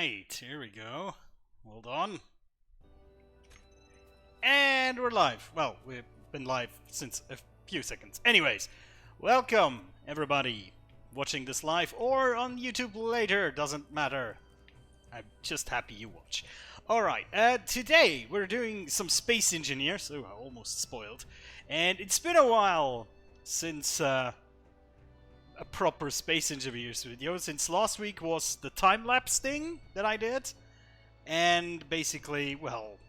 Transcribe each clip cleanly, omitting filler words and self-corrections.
Alright, here we go. Hold on. And we're live. Well, we've been live since a few seconds. Anyways, welcome everybody watching this live or on YouTube later, doesn't matter. I'm just happy you watch. Alright, today we're doing some Space Engineers. Oh, I almost spoiled. And it's been a while since a proper Space Engineers video, since last week was the time-lapse thing that I did. And basically, well...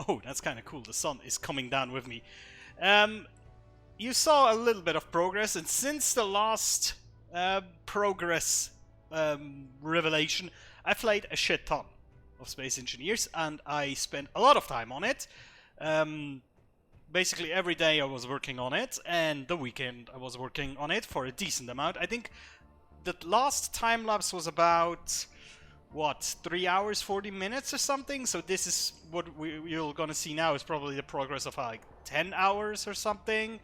Oh, that's kind of cool, the sun is coming down with me. You saw a little bit of progress, and since the last progress revelation, I've played a shit ton of Space Engineers, and I spent a lot of time on it. Basically every day I was working on it, and the weekend I was working on it for a decent amount. I think the last time-lapse was about, what, 3 hours, 40 minutes or something? So this is what you're gonna see now is probably the progress of like 10 hours or something.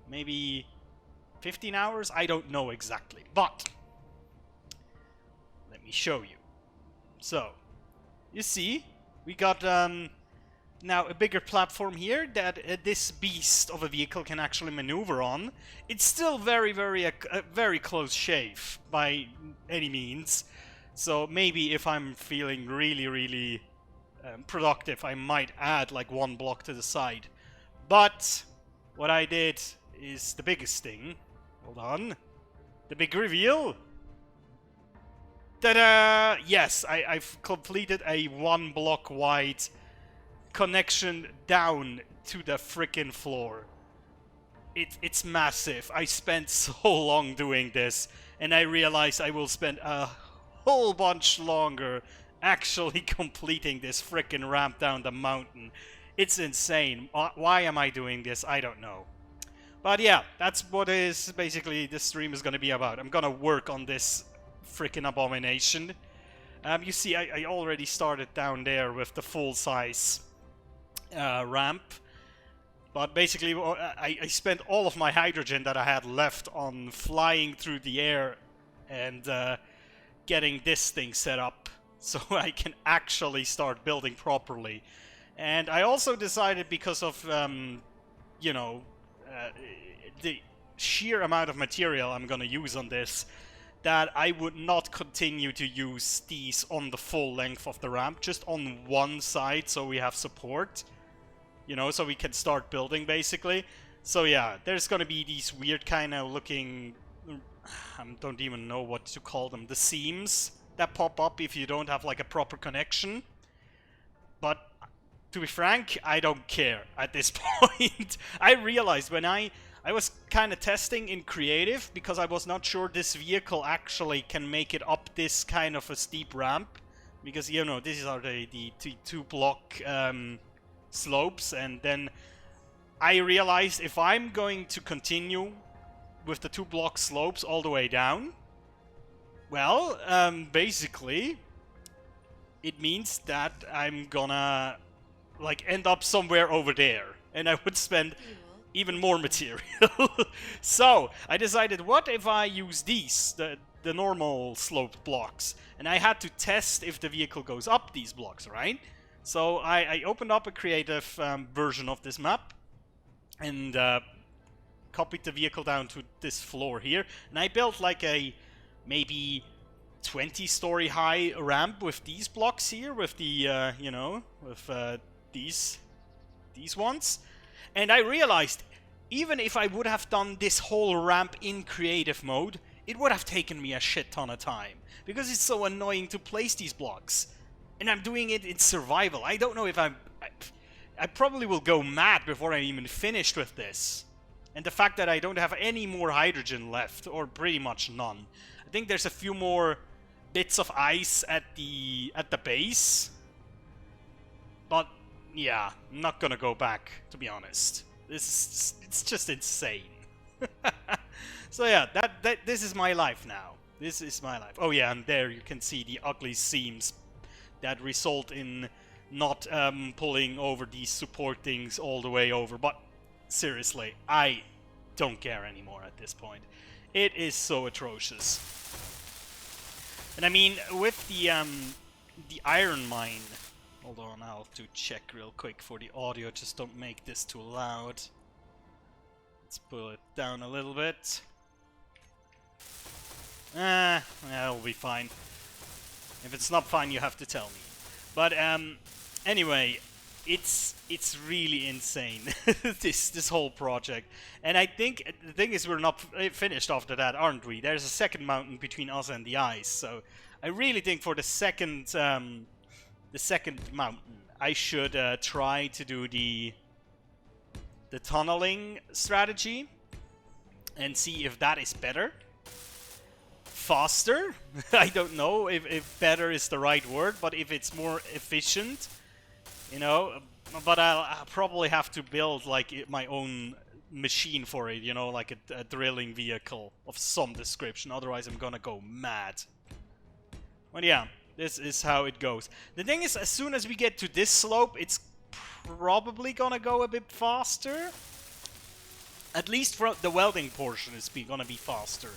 Maybe 15 hours? I don't know exactly, but let me show you. So, you see, we got now a bigger platform here that this beast of a vehicle can actually maneuver on. It's still very close shave by any means. So maybe if I'm feeling really productive, I might add like one block to the side. But what I did is the biggest thing. Hold on. The big reveal. Ta-da! Yes, I've completed a 1 block wide connection down to the frickin' floor. It's massive. I spent so long doing this, and I realized I will spend a whole bunch longer actually completing this frickin' ramp down the mountain. It's insane. Why am I doing this? I don't know. But yeah, that's what is basically this stream is gonna be about. I'm gonna work on this frickin' abomination. You see, I already started down there with the full-size ramp. But basically, I spent all of my hydrogen that I had left on flying through the air and getting this thing set up so I can actually start building properly. And I also decided, because of, you know, the sheer amount of material I'm gonna use on this, that I would not continue to use these on the full length of the ramp, just on one side so we have support. You know, so we can start building, basically. So yeah, there's gonna be these weird kind of looking... I don't even know what to call them. The seams that pop up if you don't have like a proper connection. But to be frank, I don't care at this point. I realized when I was kind of testing in creative, because I was not sure this vehicle actually can make it up this kind of a steep ramp. Because, you know, these are the 2 block slopes, and then I realized if I'm going to continue with the 2 block slopes all the way down, well, basically it means that I'm gonna like end up somewhere over there, and I would spend even more material. So I decided, what if I use these, the normal sloped blocks, and I had to test if the vehicle goes up these blocks, right? So I opened up a creative version of this map and copied the vehicle down to this floor here, and I built like a maybe 20-story high ramp with these blocks here, with the you know, with these ones. And I realized, even if I would have done this whole ramp in creative mode, it would have taken me a shit ton of time, because it's so annoying to place these blocks. And I'm doing it in survival. I don't know if I probably will go mad before I'm even finished with this. And the fact that I don't have any more hydrogen left, or pretty much none. I think there's a few more bits of ice at the base. But yeah, I'm not gonna go back, to be honest. It's just insane. So yeah, this is my life now. This is my life. Oh yeah, and there you can see the ugly seams that result in not pulling over these support things all the way over. But seriously, I don't care anymore at this point. It is so atrocious. And I mean, with the the iron mine. Hold on, I'll have to check real quick for the audio. Just don't make this too loud. Let's pull it down a little bit. That'll be fine. If it's not fine, you have to tell me. But anyway, it's really insane, this whole project. And I think the thing is, we're not finished after that, aren't we? There's a second mountain between us and the ice. So I really think for the second mountain, I should try to do the tunneling strategy and see if that is better. Faster? I don't know if better is the right word, but if it's more efficient, you know. But I'll probably have to build like my own machine for it, you know, like a drilling vehicle of some description. Otherwise, I'm gonna go mad. But yeah, this is how it goes. The thing is, as soon as we get to this slope, it's probably gonna go a bit faster. At least for the welding portion is gonna be faster.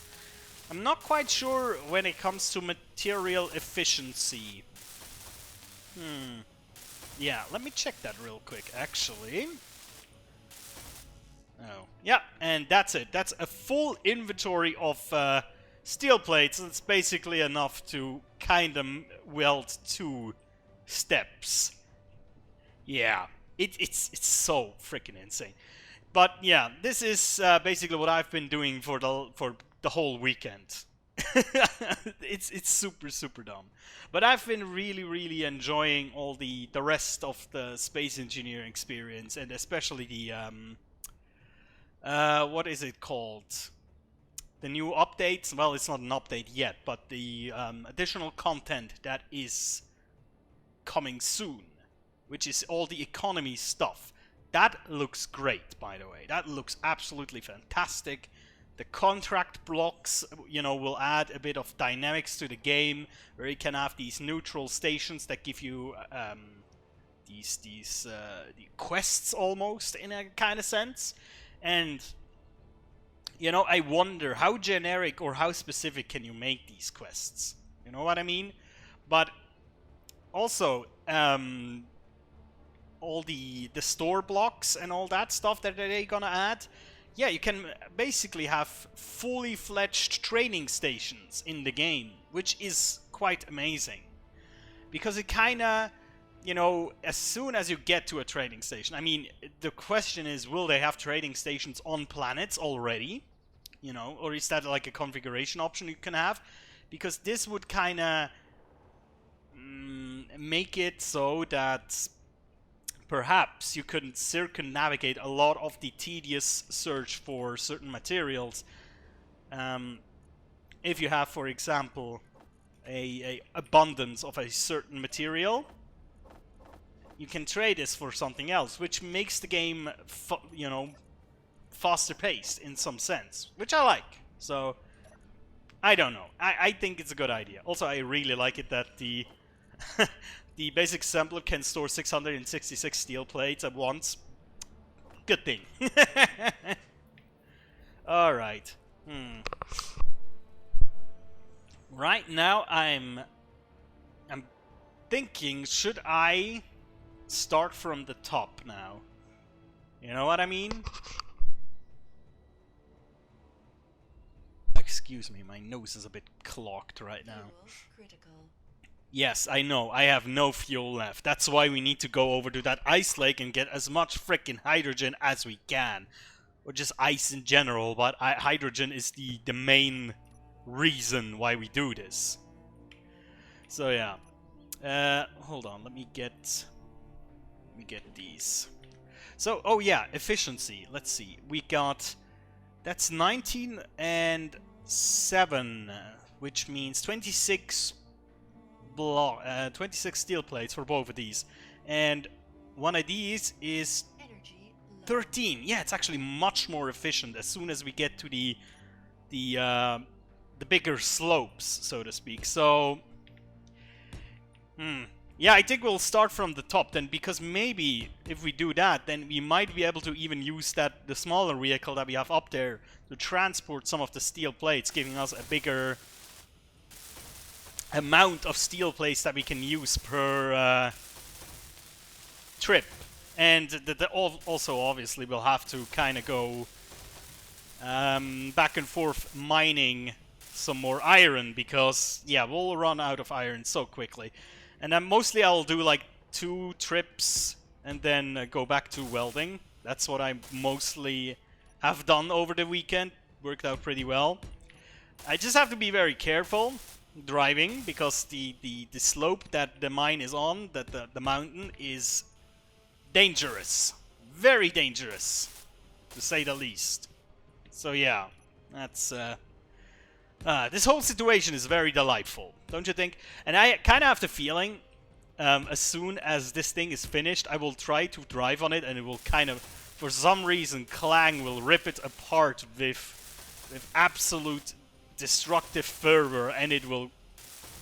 I'm not quite sure when it comes to material efficiency. Yeah, let me check that real quick, actually. Oh, yeah, and that's it. That's a full inventory of steel plates. It's basically enough to kind of weld 2 steps. Yeah, it's so freaking insane. But yeah, this is basically what I've been doing for the whole weekend. it's super dumb, but I've been really enjoying all the rest of the space engineering experience, and especially the what is it called, the new updates. Well, it's not an update yet, but the additional content that is coming soon, which is all the economy stuff. That looks great, by the way. That looks absolutely fantastic. The contract blocks, you know, will add a bit of dynamics to the game, where you can have these neutral stations that give you these quests almost, in a kind of sense. And, you know, I wonder how generic or how specific can you make these quests? You know what I mean? But also, all the store blocks and all that stuff that they're gonna add. Yeah, you can basically have fully fledged training stations in the game, which is quite amazing. Because it kinda, you know, as soon as you get to a training station, I mean, the question is, will they have training stations on planets already? You know, or is that like a configuration option you can have? Because this would kinda make it so that perhaps you could circumnavigate a lot of the tedious search for certain materials. If you have, for example, a abundance of a certain material, you can trade this for something else, which makes the game, you know, faster paced in some sense, which I like. So I don't know. I think it's a good idea. Also, I really like it that the the basic assembler can store 666 steel plates at once. Good thing. Alright. Right now I'm thinking, should I start from the top now? You know what I mean? Excuse me, my nose is a bit clogged right now. Critical. Yes, I know, I have no fuel left. That's why we need to go over to that ice lake and get as much frickin' hydrogen as we can. Or just ice in general, but hydrogen is the main reason why we do this. So yeah. Hold on, let me get these. So, oh yeah, efficiency. Let's see. We got... That's 19 and 7, which means 26... 26 steel plates for both of these, and one of these is 13. Yeah, it's actually much more efficient as soon as we get to the bigger slopes, so to speak. So, yeah, I think we'll start from the top then, because maybe if we do that, then we might be able to even use the smaller vehicle that we have up there to transport some of the steel plates, giving us a bigger amount of steel plates that we can use per trip. And also, obviously, we'll have to kind of go back and forth mining some more iron, because, yeah, we'll run out of iron so quickly. And then mostly I'll do, like, 2 trips and then go back to welding. That's what I mostly have done over the weekend. Worked out pretty well. I just have to be very careful driving, because the slope that the mine is on, that the mountain, is dangerous. Very dangerous, to say the least. So yeah, that's this whole situation is very delightful, don't you think? And I kind of have the feeling, as soon as this thing is finished, I will try to drive on it, and it will kind of, for some reason, Clang will rip it apart with absolute destructive fervor, and it will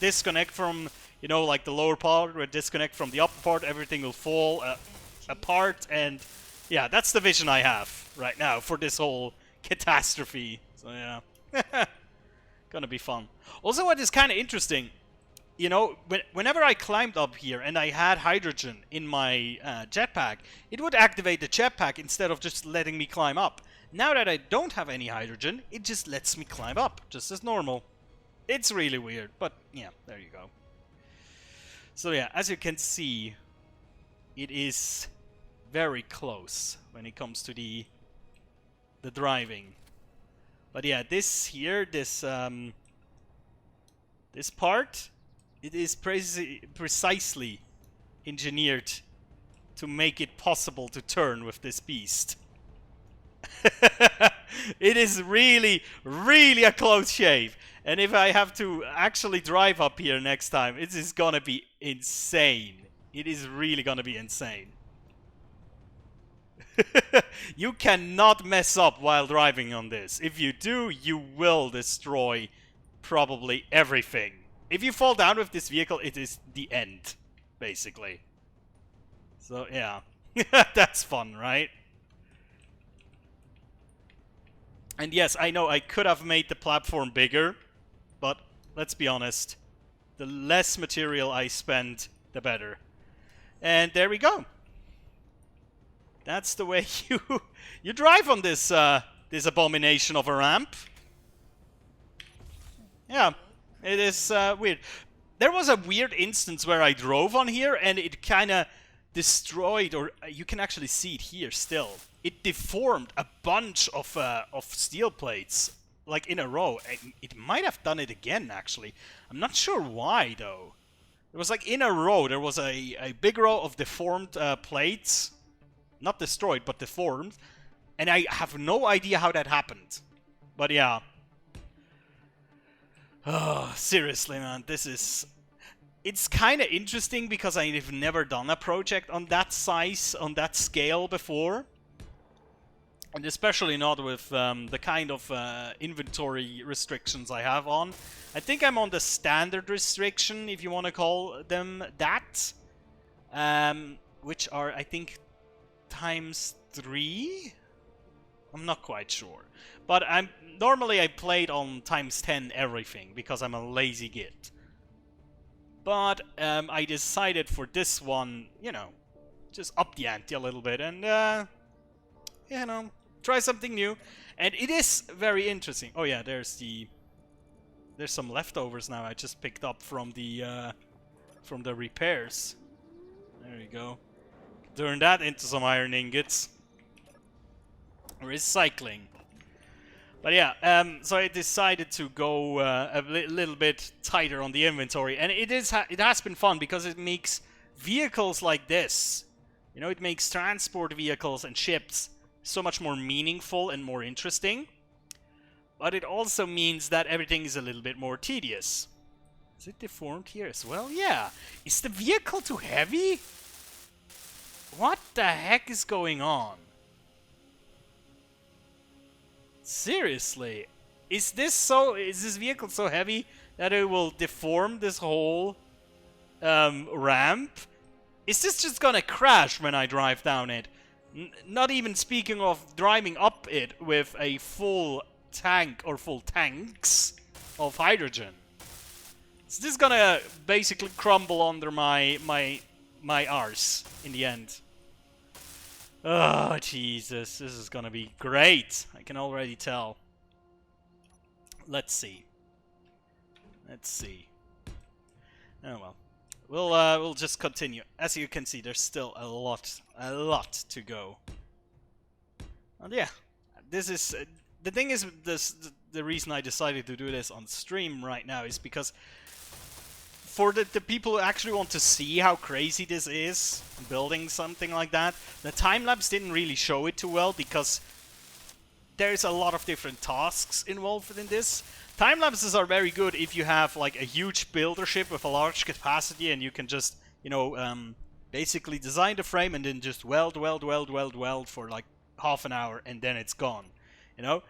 disconnect from, you know, like the lower part, or disconnect from the upper part. Everything will fall apart, and yeah, that's the vision I have right now for this whole catastrophe. So yeah, gonna be fun. Also, what is kind of interesting, you know, whenever I climbed up here and I had hydrogen in my jetpack, it would activate the jetpack instead of just letting me climb up. Now that I don't have any hydrogen, it just lets me climb up, just as normal. It's really weird, but yeah, there you go. So yeah, as you can see, it is very close when it comes to the driving. But yeah, this here, this part, it is precisely engineered to make it possible to turn with this beast. It is really, really a close shave. And if I have to actually drive up here next time, it is gonna be insane. It is really gonna be insane. You cannot mess up while driving on this. If you do, you will destroy probably everything. If you fall down with this vehicle, it is the end, basically. So, yeah. That's fun, right? And yes, I know I could have made the platform bigger, but let's be honest, the less material I spend, the better. And there we go. That's the way you drive on this this abomination of a ramp. Yeah, it is weird. There was a weird instance where I drove on here and it kind of destroyed, or you can actually see it here still. It deformed a bunch of steel plates, like in a row. It might have done it again, actually. I'm not sure why, though. It was like in a row. There was a big row of deformed plates. Not destroyed, but deformed. And I have no idea how that happened. But yeah. Oh, seriously, man. This is... It's kind of interesting because I've never done a project on that size, on that scale before. And especially not with the kind of inventory restrictions I have on. I think I'm on the standard restriction, if you want to call them that. Which are, I think, ×3? I'm not quite sure. But normally I played on ×10 everything, because I'm a lazy git. But I decided for this one, you know, just up the ante a little bit and, you know, try something new. And it is very interesting. Oh yeah, there's some leftovers now I just picked up from the repairs. There you go. Turn that into some iron ingots. Recycling. But yeah, so I decided to go a little bit tighter on the inventory, and it has been fun because it makes vehicles like this, you know, it makes transport vehicles and ships so much more meaningful and more interesting. But it also means that everything is a little bit more tedious. Is it deformed here as well? Yeah. Is the vehicle too heavy? What the heck is going on? Seriously, is this vehicle so heavy that it will deform this whole ramp? Is this just gonna crash when I drive down it? Not even speaking of driving up it with a full tank or full tanks of hydrogen. Is this gonna basically crumble under my arse in the end? Oh, Jesus. This is gonna be great. I can already tell. Let's see. Let's see. Oh well. We'll just continue. As you can see, there's still a lot to go. And yeah, this is the thing is the reason I decided to do this on stream right now is because for the people who actually want to see how crazy this is, building something like that, the time-lapse didn't really show it too well because there's a lot of different tasks involved in this. Time-lapses are very good if you have like a huge builder ship with a large capacity and you can just, you know, basically design the frame and then just weld for like half an hour and then it's gone, you know?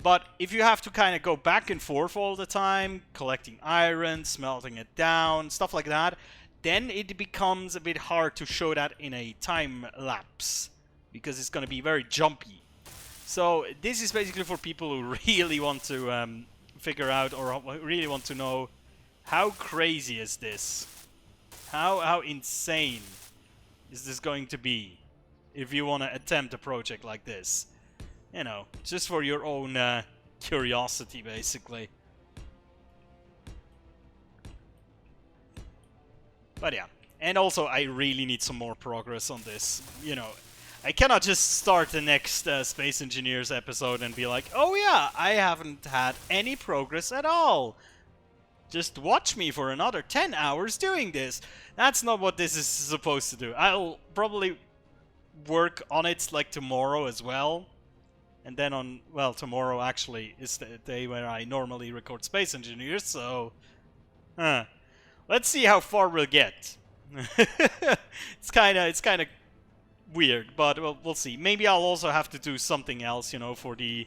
But if you have to kind of go back and forth all the time, collecting iron, smelting it down, stuff like that, then it becomes a bit hard to show that in a time lapse because it's going to be very jumpy. So this is basically for people who really want to figure out or really want to know how crazy is this? How insane is this going to be if you want to attempt a project like this? You know, just for your own curiosity, basically. But yeah, and also I really need some more progress on this. You know, I cannot just start the next Space Engineers episode and be like, oh yeah, I haven't had any progress at all. Just watch me for another 10 hours doing this. That's not what this is supposed to do. I'll probably work on it like tomorrow as well. And then on, well, tomorrow actually is the day where I normally record Space Engineers, so... let's see how far we'll get. It's kinda weird, but we'll see. Maybe I'll also have to do something else, you know, for the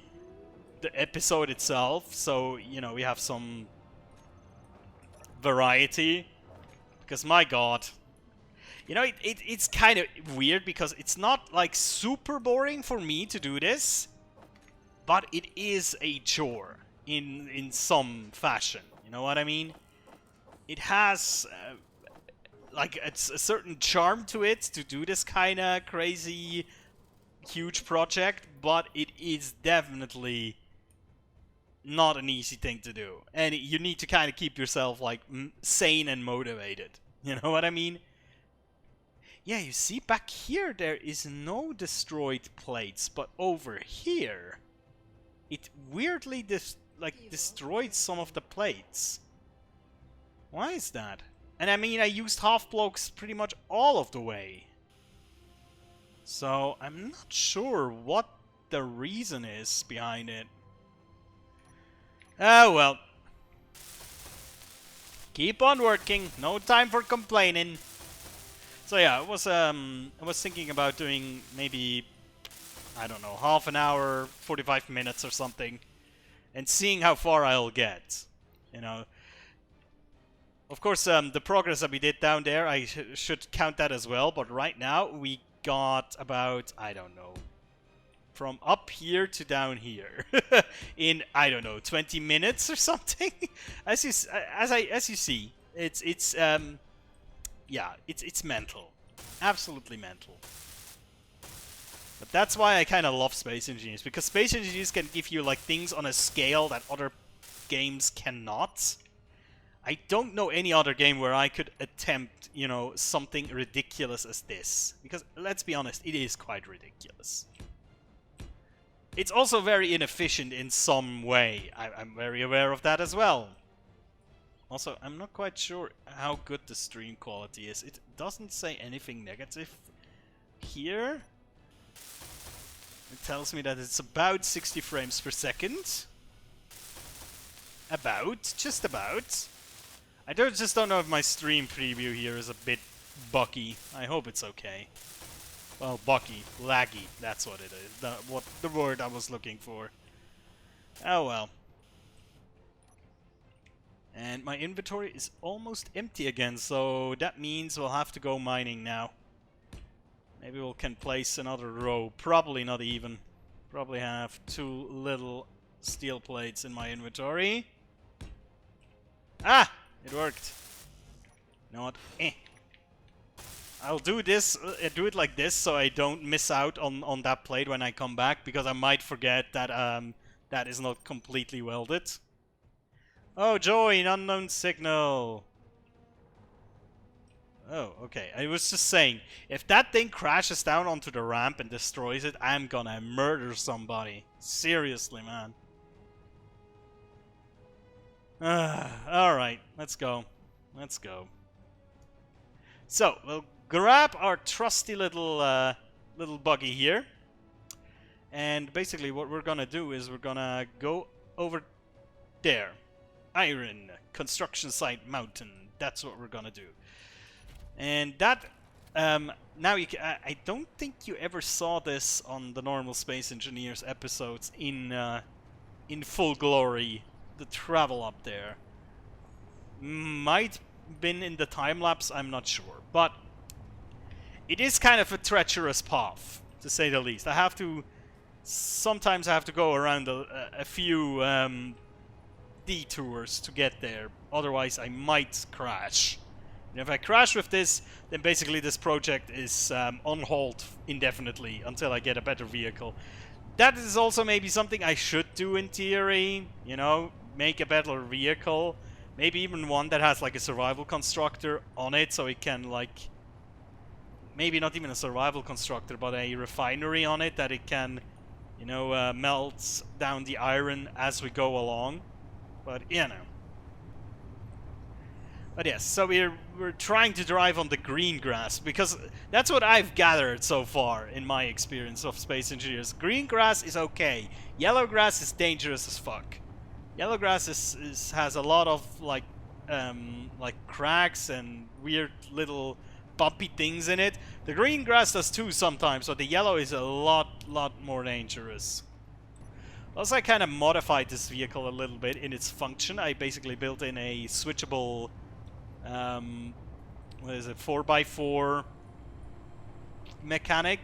episode itself, so, you know, we have some variety. Because, my god... You know, it's kind of weird because it's not, like, super boring for me to do this. But it is a chore in some fashion. You know what I mean? It has like a certain charm to it to do this kind of crazy, huge project, but it is definitely not an easy thing to do, and you need to kind of keep yourself like sane and motivated. You know what I mean? Yeah, you see back here there is no destroyed plates, but over here it weirdly destroyed some of the plates. Why is that? And I mean, I used half blocks pretty much all of the way. So I'm not sure what the reason is behind it. Oh well. Keep on working. No time for complaining. So yeah, I was thinking about doing maybe, I don't know, half an hour, 45 minutes or something, and seeing how far I'll get, you know. Of course, the progress that we did down there, I should count that as well, but right now we got about, I don't know, from up here to down here in, I don't know, 20 minutes or something. As you see, it's mental. Absolutely mental. But that's why I kind of love Space Engineers, because Space Engineers can give you like things on a scale that other games cannot. I don't know any other game where I could attempt, you know, something ridiculous as this. Because, let's be honest, it is quite ridiculous. It's also very inefficient in some way. I'm very aware of that as well. Also, I'm not quite sure how good the stream quality is. It doesn't say anything negative here. It tells me that it's about 60 frames per second. Just about. I just don't know if my stream preview here is a bit buggy. I hope it's okay. Well, buggy, laggy, that's what it is. The word I was looking for. Oh well. And my inventory is almost empty again, so that means we'll have to go mining now. Maybe we can place another row. Probably not even. Probably have too little steel plates in my inventory. Ah! It worked. You know what? I'll do this, do it like this, so I don't miss out on that plate when I come back, because I might forget that that is not completely welded. Oh, join unknown signal. Oh, okay. I was just saying, if that thing crashes down onto the ramp and destroys it, I'm gonna murder somebody. Seriously, man. Alright, let's go. Let's go. So, we'll grab our trusty little little buggy here. And basically what we're gonna do is we're gonna go over there. Iron, construction site, mountain. That's what we're gonna do. And that, now you can, I don't think you ever saw this on the normal Space Engineers episodes in full glory. The travel up there might been in the time lapse, I'm not sure, but it is kind of a treacherous path, to say the least. Sometimes I have to go around a few detours to get there, otherwise I might crash. And if I crash with this, then basically this project is on hold indefinitely until I get a better vehicle. That is also maybe something I should do in theory, you know, make a better vehicle. Maybe even one that has like a survival constructor on it, so it can like... Maybe not even a survival constructor, but a refinery on it that it can, you know, melt down the iron as we go along. But, you know. But yes, so we're trying to drive on the green grass, because that's what I've gathered so far in my experience of Space Engineers. Green grass is okay. Yellow grass is dangerous as fuck. Yellow grass has a lot of like cracks and weird little bumpy things in it. The green grass does too sometimes, but the yellow is a lot more dangerous. Also, I kind of modified this vehicle a little bit in its function. I basically built in a switchable, what is it, 4x4 mechanic.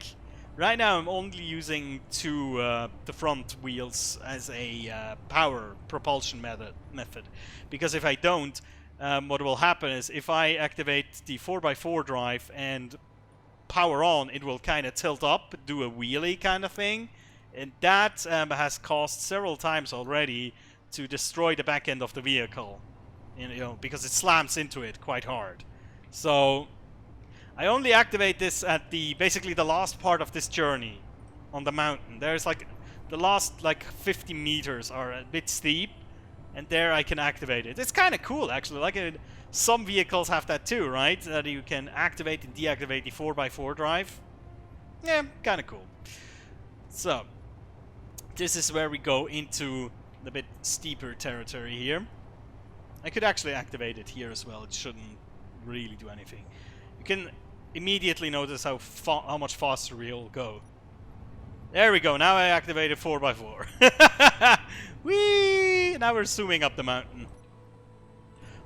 Right now I'm only using the front wheels as a power propulsion method, because if I don't, what will happen is if I activate the 4x4 drive and power on, it will kind of tilt up, do a wheelie kind of thing, and that has caused several times already to destroy the back end of the vehicle, you know, because it slams into it quite hard. So I only activate this at basically the last part of this journey on the mountain. There's like the last like 50 meters are a bit steep, and there I can activate it. It's kind of cool actually. Like some vehicles have that too, right? That you can activate and deactivate the 4x4 drive. Yeah, kind of cool. So this is where we go into the bit steeper territory here. I could actually activate it here as well. It shouldn't really do anything. You can immediately notice how much faster we'll go. There we go. Now I activated 4x4. Whee! Now we're zooming up the mountain.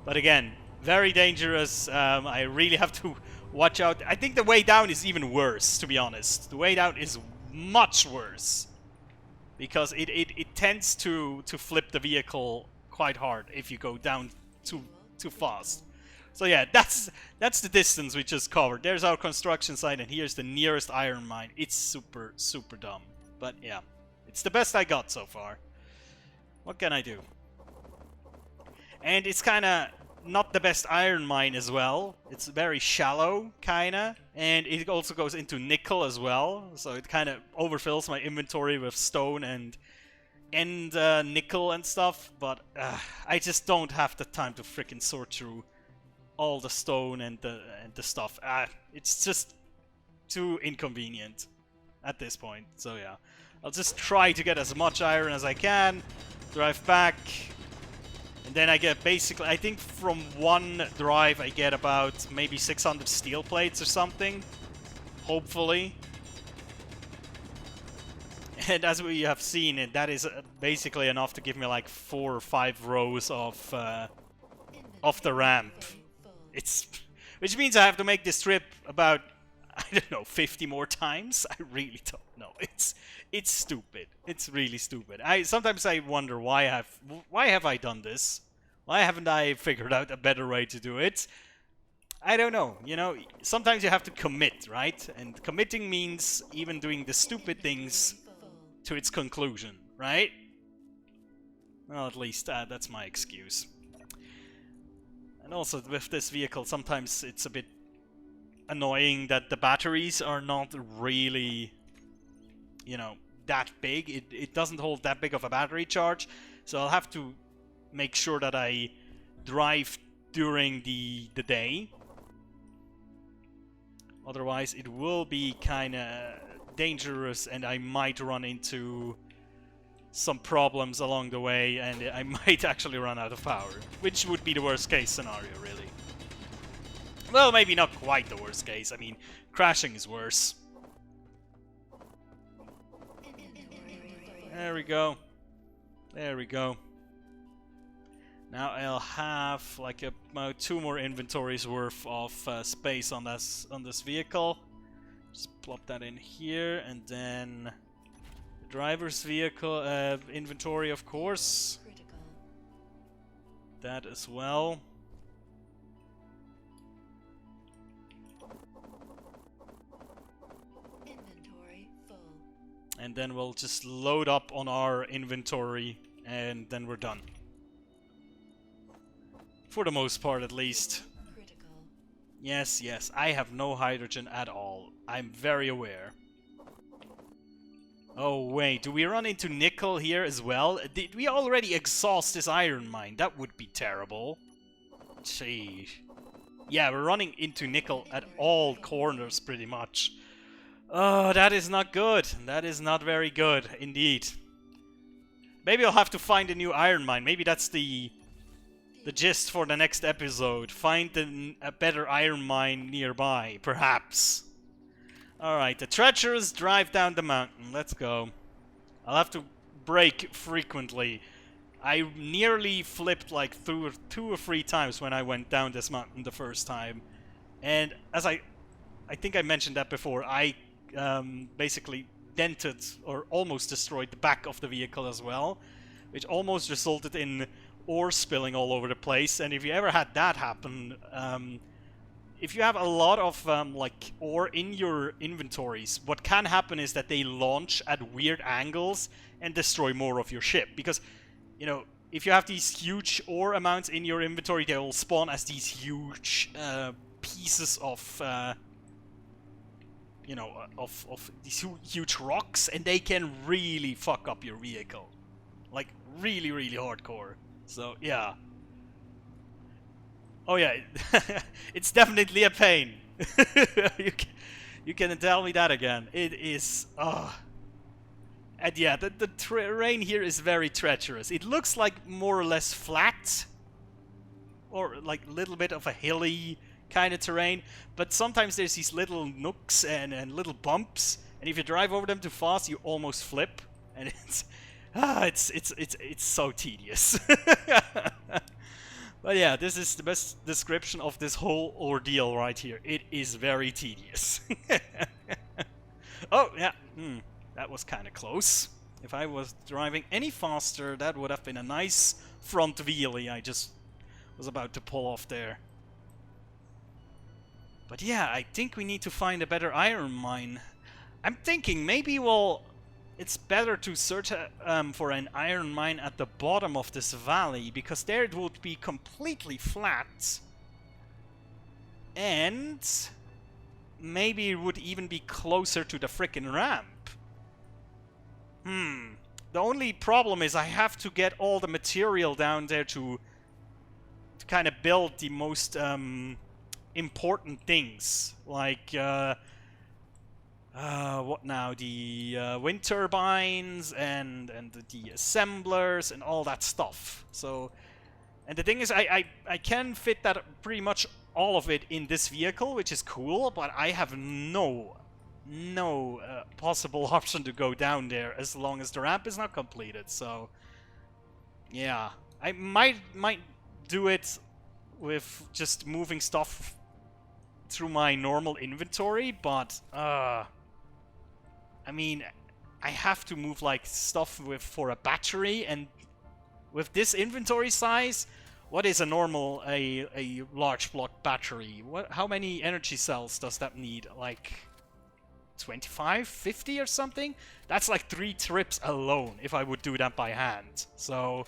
But again, very dangerous. I really have to watch out. I think the way down is even worse, to be honest. The way down is much worse, because it tends to flip the vehicle quite hard if you go down too fast. So yeah, that's the distance we just covered. There's our construction site, and here's the nearest iron mine. It's super dumb, but yeah, it's the best I got so far. What can I do? And it's kind of not the best iron mine as well. It's very shallow, kinda, and it also goes into nickel as well. So it kind of overfills my inventory with stone and nickel and stuff. But I just don't have the time to freaking sort through all the stone and the stuff. It's just too inconvenient at this point. So yeah, I'll just try to get as much iron as I can, drive back, and then I get basically, I think from one drive I get about maybe 600 steel plates or something, hopefully. And as we have seen, that is basically enough to give me like 4 or 5 rows of the ramp. Which means I have to make this trip about, I don't know, 50 more times. I really don't know. It's stupid. It's really stupid. Sometimes I wonder why have I done this? Why haven't I figured out a better way to do it? I don't know, you know, sometimes you have to commit, right? And committing means even doing the stupid things to its conclusion, right? Well, at least that's my excuse. And also with this vehicle, sometimes it's a bit annoying that the batteries are not really, you know, that big. It doesn't hold that big of a battery charge, so I'll have to make sure that I drive during the day. Otherwise, it will be kind of dangerous, and I might run into some problems along the way, and I might actually run out of power, which would be the worst case scenario, really. Well, maybe not quite the worst case. I mean, crashing is worse. There we go. There we go. Now I'll have like about 2 more inventories worth of space on this vehicle. Just plop that in here, and then the driver's vehicle inventory, of course. Critical. That as well. Inventory full. And then we'll just load up on our inventory, and then we're done. For the most part, at least. Critical. Yes, yes, I have no hydrogen at all. I'm very aware. Oh, wait, do we run into nickel here as well? Did we already exhaust this iron mine? That would be terrible. Gee. Yeah, we're running into nickel at all corners, pretty much. Oh, that is not good. That is not very good, indeed. Maybe I'll have to find a new iron mine. Maybe that's the gist for the next episode. Find a better iron mine nearby, perhaps. Alright, the treacherous drive down the mountain. Let's go. I'll have to brake frequently. I nearly flipped like 2 or 3 times when I went down this mountain the first time. And as I think I mentioned that before, I basically dented or almost destroyed the back of the vehicle as well, which almost resulted in ore spilling all over the place. And if you ever had that happen, if you have a lot of like ore in your inventories, what can happen is that they launch at weird angles and destroy more of your ship. Because, you know, if you have these huge ore amounts in your inventory, they will spawn as these huge pieces of, you know, of these huge rocks, and they can really fuck up your vehicle. Like, really, really hardcore. So, yeah. Oh, yeah. It's definitely a pain. you can tell me that again. It is... And yeah, the terrain here is very treacherous. It looks like more or less flat. Or like a little bit of a hilly kind of terrain. But sometimes there's these little nooks and little bumps. And if you drive over them too fast, you almost flip. And it's... it's so tedious. But yeah, this is the best description of this whole ordeal right here. It is very tedious. Oh, yeah. That was kind of close. If I was driving any faster, that would have been a nice front wheelie I just was about to pull off there. But yeah, I think we need to find a better iron mine. I'm thinking maybe it's better to search for an iron mine at the bottom of this valley, because there it would be completely flat. And maybe it would even be closer to the frickin' ramp. The only problem is I have to get all the material down there to kind of build the most important things. Like, what now? The wind turbines and the assemblers and all that stuff. So, and the thing is, I can fit that pretty much all of it in this vehicle, which is cool, but I have no possible option to go down there as long as the ramp is not completed. So, yeah, I might do it with just moving stuff through my normal inventory, but I mean, I have to move like stuff for a battery, and with this inventory size, What is a a large block battery? How many energy cells does that need? Like 25, 50 or something? That's like 3 trips alone if I would do that by hand. So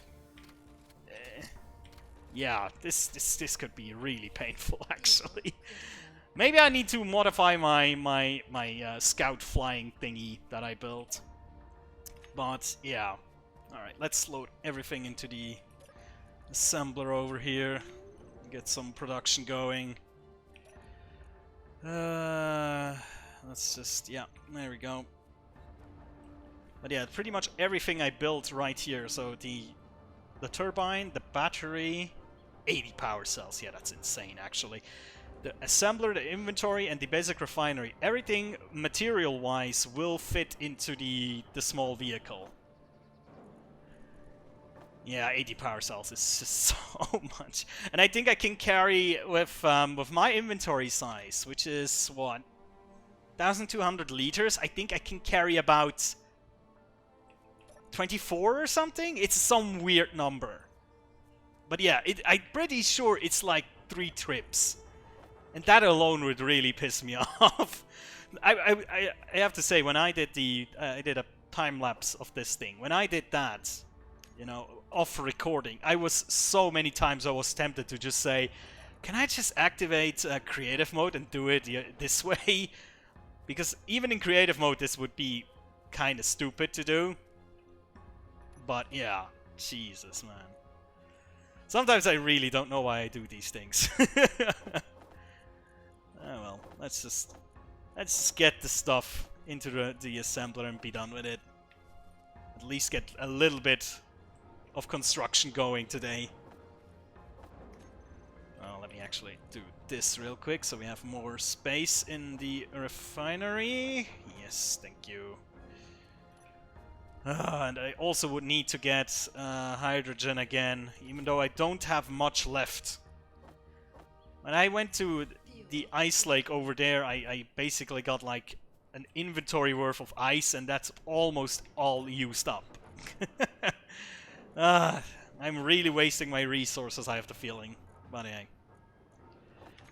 yeah, this could be really painful actually. Maybe I need to modify my scout flying thingy that I built. But yeah. Alright, let's load everything into the assembler over here. Get some production going. Let's just, yeah, there we go. But yeah, pretty much everything I built right here. So the turbine, the battery, 80 power cells. Yeah, that's insane actually. The assembler, the inventory, and the basic refinery. Everything material-wise will fit into the small vehicle. Yeah, 80 power cells is just so much. And I think I can carry with my inventory size, which is what, 1,200 liters. I think I can carry about 24 or something. It's some weird number. But yeah, I'm pretty sure it's like 3 trips, and that alone would really piss me off. I have to say, when I did I did a time lapse of this thing. When I did that, you know, off recording, I was so many times I was tempted to just say, can I just activate creative mode and do it this way? Because even in creative mode this would be kind of stupid to do. But yeah, Jesus man. Sometimes I really don't know why I do these things. Oh well, let's just get the stuff into the assembler and be done with it. At least get a little bit of construction going today. Oh, let me actually do this real quick so we have more space in the refinery. Yes, thank you. And I also would need to get hydrogen again, even though I don't have much left. When I went to the ice lake over there, I basically got like an inventory worth of ice, and that's almost all used up. I'm really wasting my resources, I have the feeling. But yeah.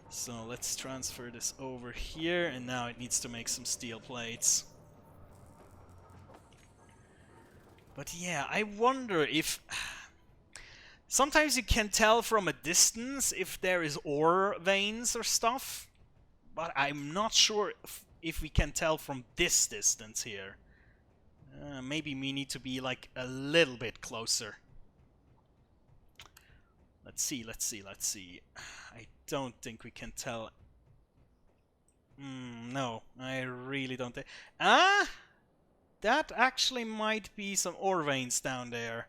So let's transfer this over here, and now it needs to make some steel plates. But yeah, I wonder if... Sometimes you can tell from a distance if there is ore veins or stuff, but I'm not sure if we can tell from this distance here. Maybe we need to be like a little bit closer. Let's see. I don't think we can tell. No, I really don't think. That actually might be some ore veins down there.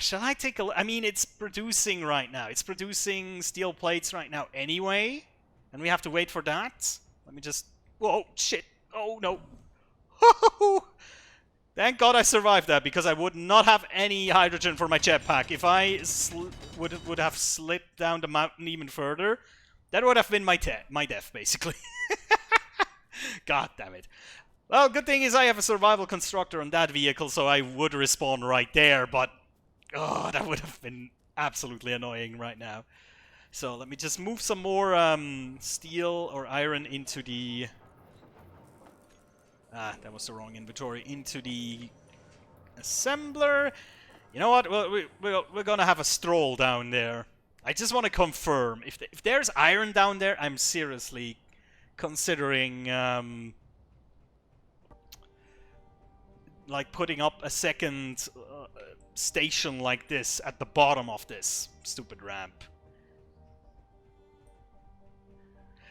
Shall I take a look? I mean, it's producing right now. It's producing steel plates right now anyway. And we have to wait for that. Let me just... Whoa, shit. Oh, no. Thank God I survived that, because I would not have any hydrogen for my jetpack. If I would have slid down the mountain even further, that would have been my death, basically. God damn it. Well, good thing is I have a survival constructor on that vehicle, so I would respawn right there, but... Oh, that would have been absolutely annoying right now. So let me just move some more steel or iron into the... that was the wrong inventory. Into the assembler. You know what? Well, we're gonna have a stroll down there. I just want to confirm. If there's iron down there, I'm seriously considering... like putting up a second... station like this at the bottom of this stupid ramp.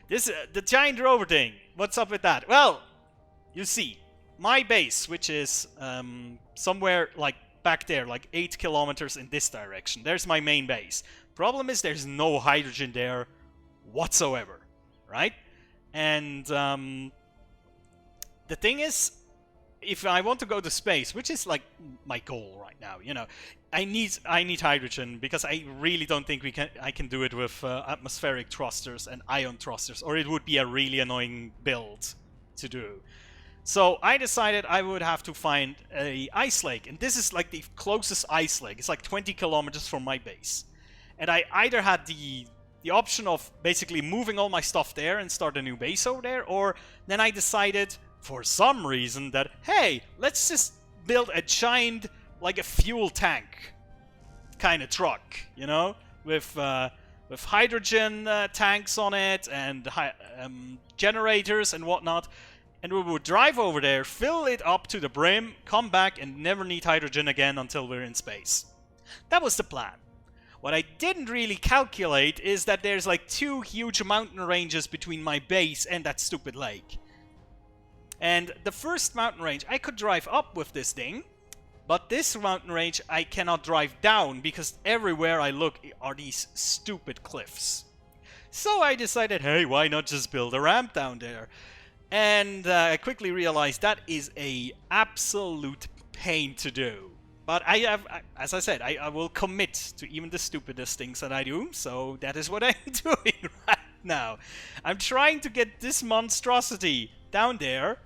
This the giant rover thing. What's up with that? Well, you see, my base, which is somewhere like back there, like 8 kilometers in this direction. There's my main base. Problem is there's no hydrogen there whatsoever, right? And the thing is, if I want to go to space, which is like my goal right now, you know, I need hydrogen, because I really don't think I can do it with atmospheric thrusters and ion thrusters, or it would be a really annoying build to do. So I decided I would have to find a ice lake, and this is like the closest ice lake. It's like 20 kilometers from my base. And I either had the option of basically moving all my stuff there and start a new base over there, or then I decided for some reason that, hey, let's just build a giant, like a fuel tank kind of truck, you know, with hydrogen tanks on it and generators and whatnot. And we would drive over there, fill it up to the brim, come back, and never need hydrogen again until we're in space. That was the plan. What I didn't really calculate is that there's like 2 huge mountain ranges between my base and that stupid lake. And the first mountain range I could drive up with this thing, but this mountain range I cannot drive down because everywhere I look are these stupid cliffs. So I decided, hey, why not just build a ramp down there? And I quickly realized that is a absolute pain to do. But I have, as I said, I will commit to even the stupidest things that I do, so that is what I'm doing right now. I'm trying to get this monstrosity down there,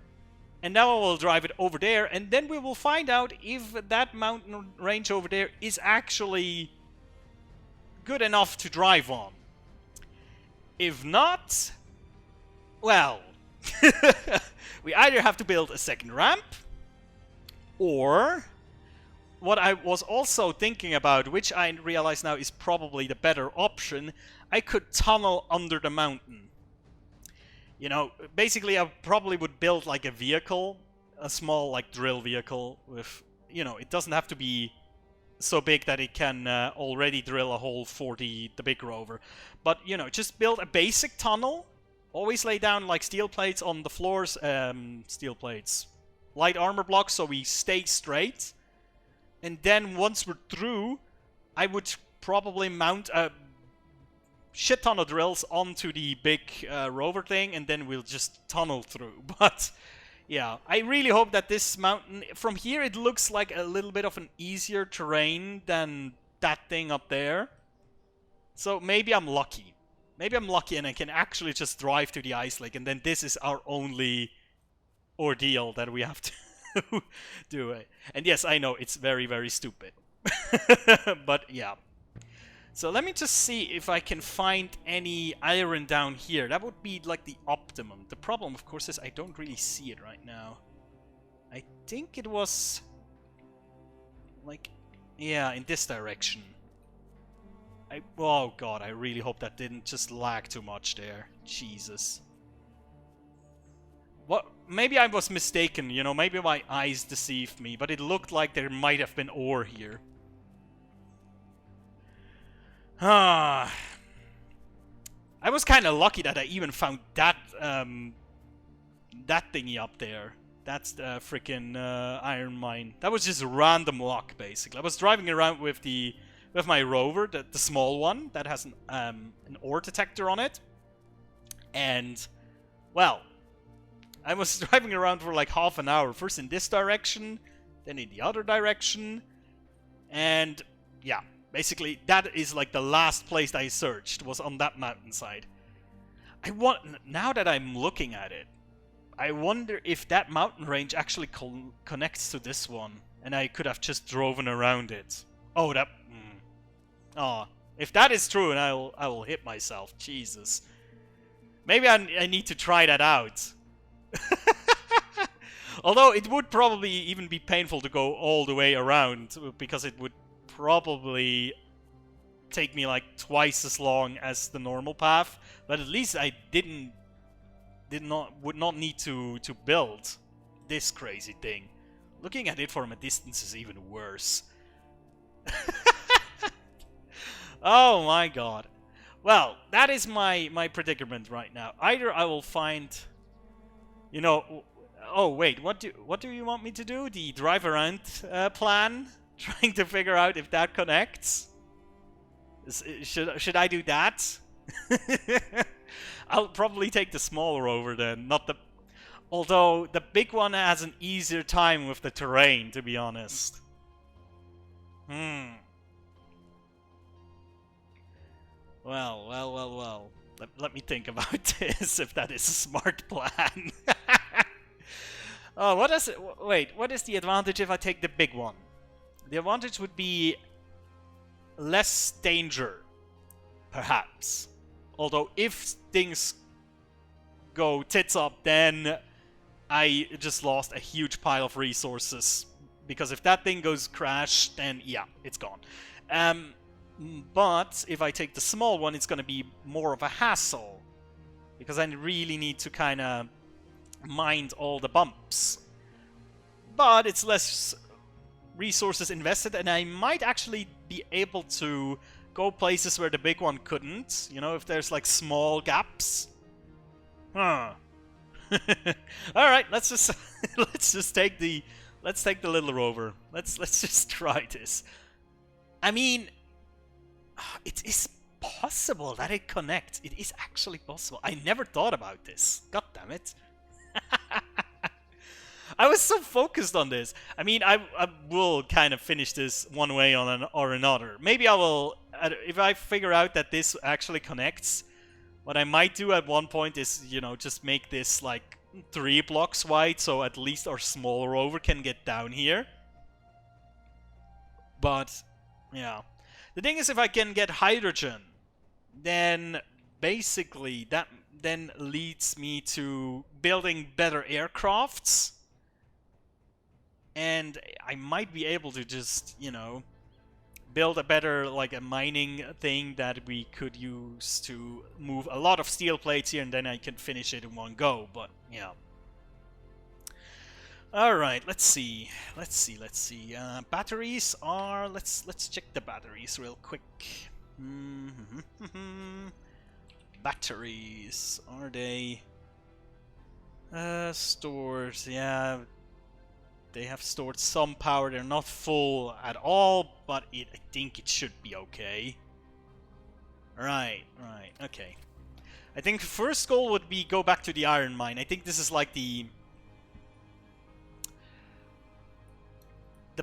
and now I will drive it over there, and then we will find out if that mountain range over there is actually good enough to drive on. If not, well, we either have to build a second ramp, or what I was also thinking about, which I realize now is probably the better option, I could tunnel under the mountain. You know, basically I probably would build like a vehicle, a small like drill vehicle with, you know, it doesn't have to be so big that it can already drill a hole for the big rover. But, you know, just build a basic tunnel. Always lay down like steel plates on the floors, light armor blocks so we stay straight. And then once we're through, I would probably mount a shit ton of drills onto the big rover thing, and then we'll just tunnel through. But yeah, I really hope that this mountain, from here it looks like a little bit of an easier terrain than that thing up there. So maybe I'm lucky. Maybe I'm lucky and I can actually just drive to the ice lake, and then this is our only ordeal that we have to do it. And yes, I know, it's very, very stupid. But yeah. So let me just see if I can find any iron down here. That would be like the optimum. The problem, of course, is I don't really see it right now. I think it was like, yeah, in this direction. Oh god, I really hope that didn't just lag too much there. Jesus. What? Maybe I was mistaken, you know, maybe my eyes deceived me, but it looked like there might have been ore here. I was kind of lucky that I even found that, that thingy up there. That's the freaking iron mine. That was just random luck, basically. I was driving around with my rover, the small one that has an ore detector on it, and well, I was driving around for like half an hour, first in this direction, then in the other direction, and yeah, basically that is like the last place I searched was on that mountainside. Now that I'm looking at it, I wonder if that mountain range actually connects to this one, and I could have just driven around it. Oh, that. Oh, if that is true, and I will hit myself. Jesus. Maybe I need to try that out. Although it would probably even be painful to go all the way around, because it would probably take me like twice as long as the normal path. But at least I would not need to build this crazy thing. Looking at it from a distance is even worse. Oh my god. Well, that is my predicament right now. Either I will find, you know, oh wait, what do you want me to do? The drive around plan? Trying to figure out if that connects? Should I do that? I'll probably take the small rover then, not the... Although the big one has an easier time with the terrain, to be honest. Well. Let me think about this, if that is a smart plan. Oh, what is it? Wait, what is the advantage if I take the big one? The advantage would be less danger, perhaps. Although if things go tits up, then I just lost a huge pile of resources. Because if that thing goes crash, then yeah, it's gone. But if I take the small one, it's going to be more of a hassle. Because I really need to kind of mind all the bumps. But it's less resources invested, and I might actually be able to go places where the big one couldn't. You know, if there's like small gaps. Huh. All right, let's just take the little rover. Let's just try this. I mean, it is possible that it connects. It is actually possible. I never thought about this. God damn it. I was so focused on this. I mean, I will kind of finish this one way or another. Maybe I will, if I figure out that this actually connects, what I might do at one point is, you know, just make this like 3 blocks wide, so at least our small rover can get down here. But, yeah. The thing is, if I can get hydrogen, then basically that then leads me to building better aircrafts. And I might be able to just, you know, build a better, like a mining thing that we could use to move a lot of steel plates here, and then I can finish it in one go, but, yeah. Alright, let's see. Batteries are... Let's check the batteries real quick. Batteries, are they... stores, yeah... They have stored some power. They're not full at all, but I think it should be okay. Right, okay. I think the first goal would be go back to the iron mine. I think this is like the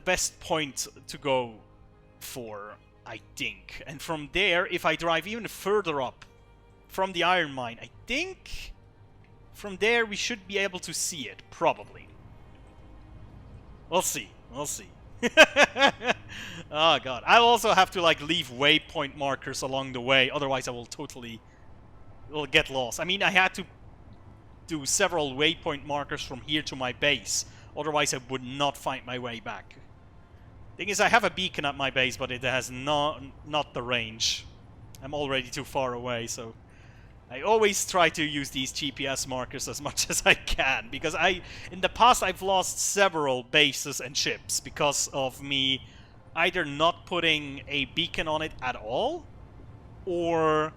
best point to go for, I think. And from there, if I drive even further up from the iron mine, I think from there we should be able to see it, probably. We'll see. Oh god. I'll also have to like leave waypoint markers along the way, otherwise I will get lost. I mean, I had to do several waypoint markers from here to my base, otherwise I would not find my way back. Thing is, I have a beacon at my base, but it has not the range. I'm already too far away, so I always try to use these GPS markers as much as I can, because in the past I've lost several bases and ships because of me either not putting a beacon on it at all, or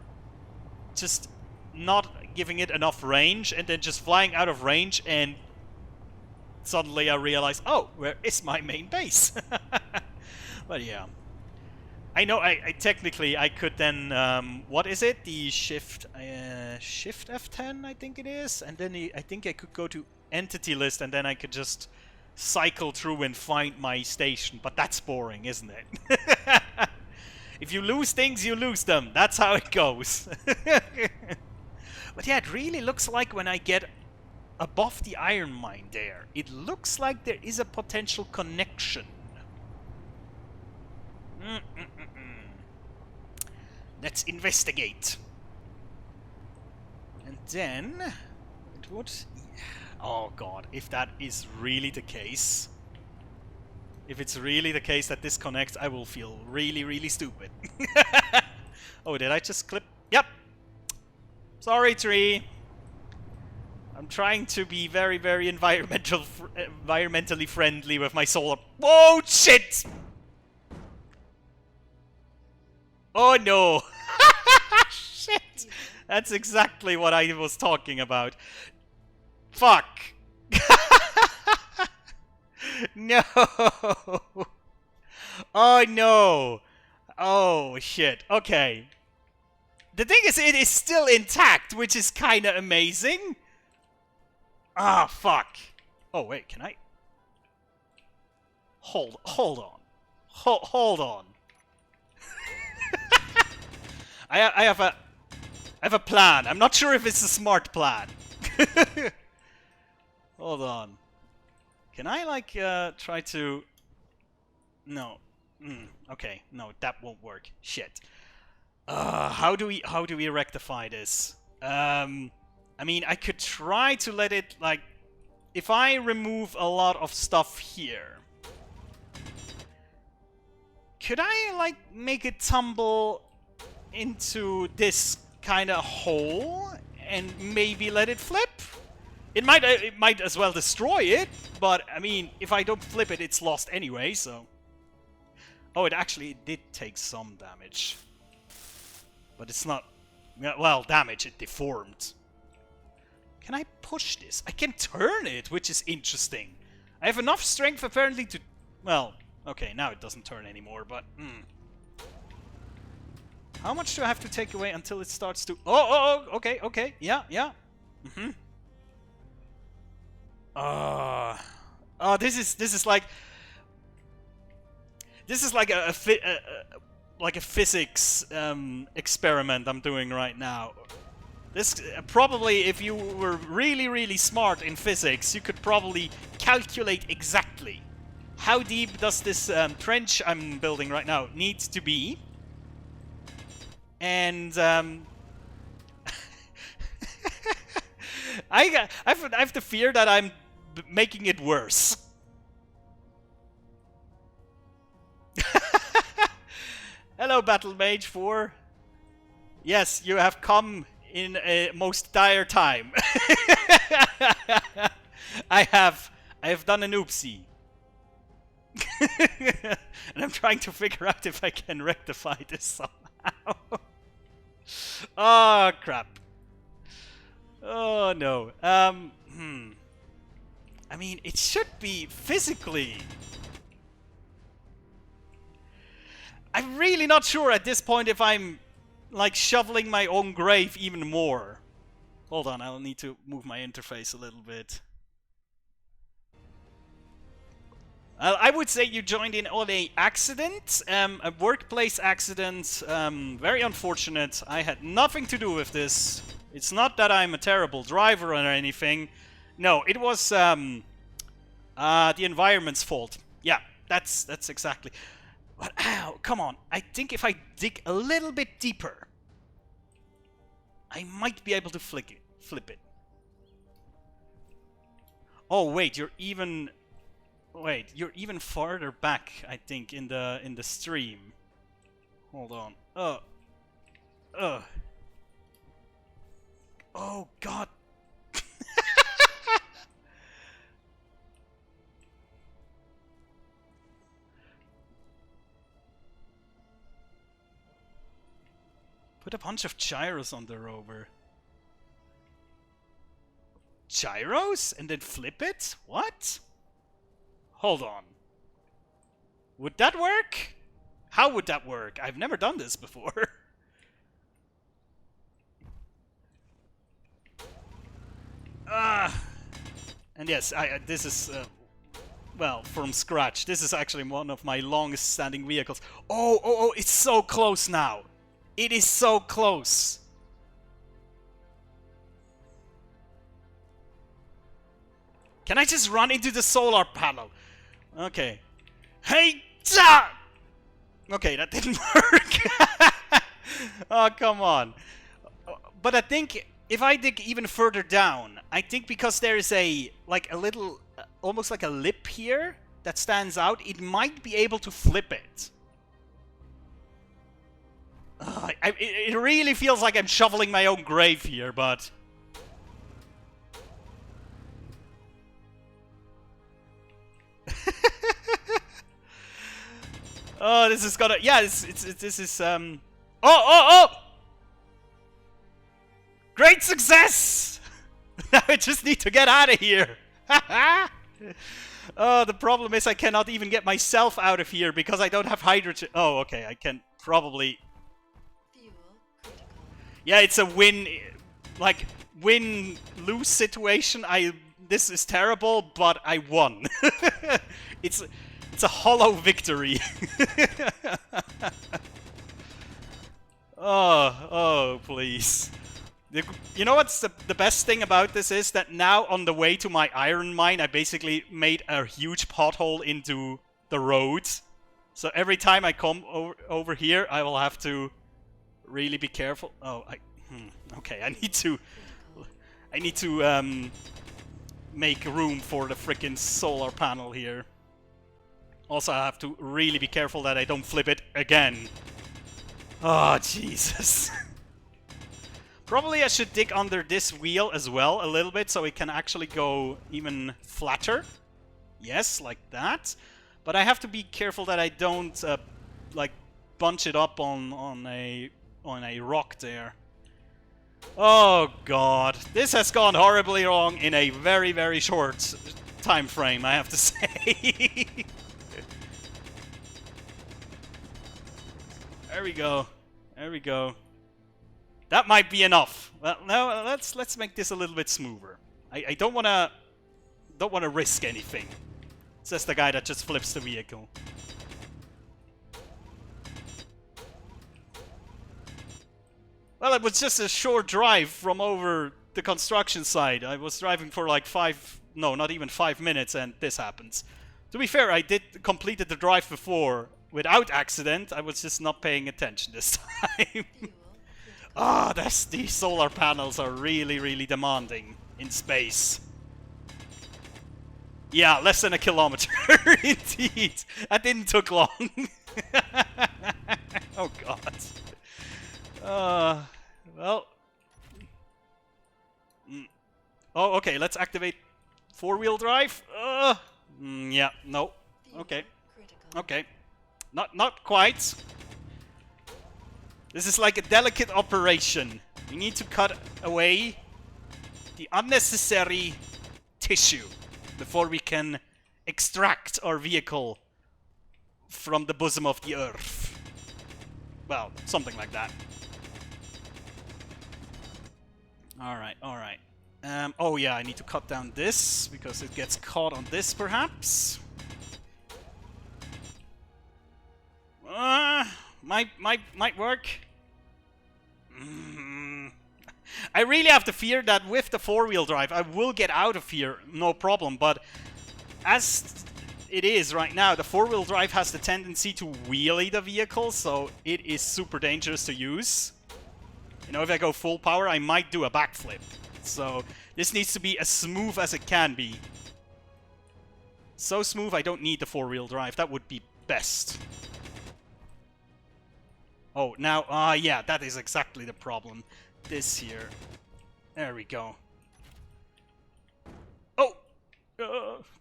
just not giving it enough range, and then just flying out of range, and suddenly I realize, oh, where is my main base? But yeah. I know, I technically, I could then, what is it? The shift F10, I think it is? And then I think I could go to entity list, and then I could just cycle through and find my station. But that's boring, isn't it? If you lose things, you lose them. That's how it goes. But yeah, it really looks like when I get above the iron mine there, it looks like there is a potential connection. Let's investigate. And then it would... Oh god, if that is really the case... If it's really the case that this connects, I will feel really, really stupid. Oh, did I just clip? Yep! Sorry, tree! I'm trying to be very, very environmentally friendly with my solar... Whoa, shit! Oh no! Shit! That's exactly what I was talking about. Fuck! No! Oh no! Oh shit, okay. The thing is, it is still intact, which is kinda amazing. Ah, fuck. Oh wait, can I... Hold on. Hold on. I have a plan. I'm not sure if it's a smart plan. Hold on. Can I, like, try to... No. Okay, no, that won't work. Shit. How do we rectify this? I mean, I could try to let it, like... If I remove a lot of stuff here... Could I, like, make it tumble into this kind of hole and maybe let it flip? It might as well destroy it, but I mean, if I don't flip it, it's lost anyway, so... Oh, it actually did take some damage. But it's not... Well, damage, it deformed. Can I push this? I can turn it, which is interesting. I have enough strength apparently to... Well, okay, now it doesn't turn anymore, but... How much do I have to take away until it starts to... Oh, okay, yeah. This is like... This is like a physics experiment I'm doing right now. This probably, if you were really smart in physics, you could probably calculate exactly how deep does this trench I'm building right now need to be, and I have the fear that I'm making it worse. Hello, Battle Mage 4. Yes, you have come in a most dire time. I have done an oopsie. And I'm trying to figure out if I can rectify this somehow. Oh, crap. Oh, no. I mean, it should be physically... I'm really not sure at this point if I'm, like, shoveling my own grave even more. Hold on, I'll need to move my interface a little bit. I would say you joined in on an accident, a workplace accident, very unfortunate. I had nothing to do with this. It's not that I'm a terrible driver or anything. No, it was the environment's fault. Yeah, that's exactly... But ow, come on. I think if I dig a little bit deeper, I might be able to flip it. Oh wait, you're even farther back, I think, in the stream. Hold on. Oh god. Put a bunch of gyros on the rover. Gyros? And then flip it? What? Hold on. Would that work? How would that work? I've never done this before. And yes, this is... well, from scratch. This is actually one of my longest standing vehicles. Oh, it's so close now. It is so close. Can I just run into the solar panel? Okay. Hey, da! Okay, that didn't work. Oh, come on. But I think if I dig even further down, I think because there is a little, almost like a lip here that stands out, it might be able to flip it. It really feels like I'm shoveling my own grave here, but... Oh, this is gonna... Yeah, this is, Oh! Great success! Now I just need to get out of here. Oh, the problem is I cannot even get myself out of here because I don't have hydrogen. Oh, okay, I can probably... Yeah, it's a win-lose situation. This is terrible, but I won. It's a hollow victory. Oh, please. You know what's the best thing about this is that now on the way to my iron mine, I basically made a huge pothole into the road. So every time I come over here, I will have to really be careful. Oh, okay, I need to make room for the freaking solar panel here. Also, I have to really be careful that I don't flip it again. Oh, Jesus. Probably I should dig under this wheel as well a little bit so it can actually go even flatter. Yes, like that. But I have to be careful that I don't like bunch it up on a rock there. Oh god, this has gone horribly wrong in a very, very short time frame, I have to say. There we go. There we go. That might be enough. Well, now let's make this a little bit smoother. I don't wanna risk anything. Says the guy that just flips the vehicle. Well, it was just a short drive from over the construction site. I was driving for like not even 5 minutes, and this happens. To be fair, I did completed the drive before without accident. I was just not paying attention this time. Ah, these solar panels are really, really demanding in space. Yeah, less than a kilometer, indeed. That didn't took long. Oh god. Well. Oh, okay, let's activate four-wheel drive. Yeah, no. Okay. Okay. Not quite. This is like a delicate operation. We need to cut away the unnecessary tissue before we can extract our vehicle from the bosom of the earth. Well, something like that. Alright, alright. Oh yeah, I need to cut down this, because it gets caught on this, perhaps. Might work. I really have to fear that with the four-wheel drive, I will get out of here, no problem, but as it is right now, the four-wheel drive has the tendency to wheelie the vehicle, so it is super dangerous to use. You know, if I go full power, I might do a backflip. So this needs to be as smooth as it can be. So smooth, I don't need the four-wheel drive. That would be best. Oh, now, yeah, that is exactly the problem. This here. There we go. Oh!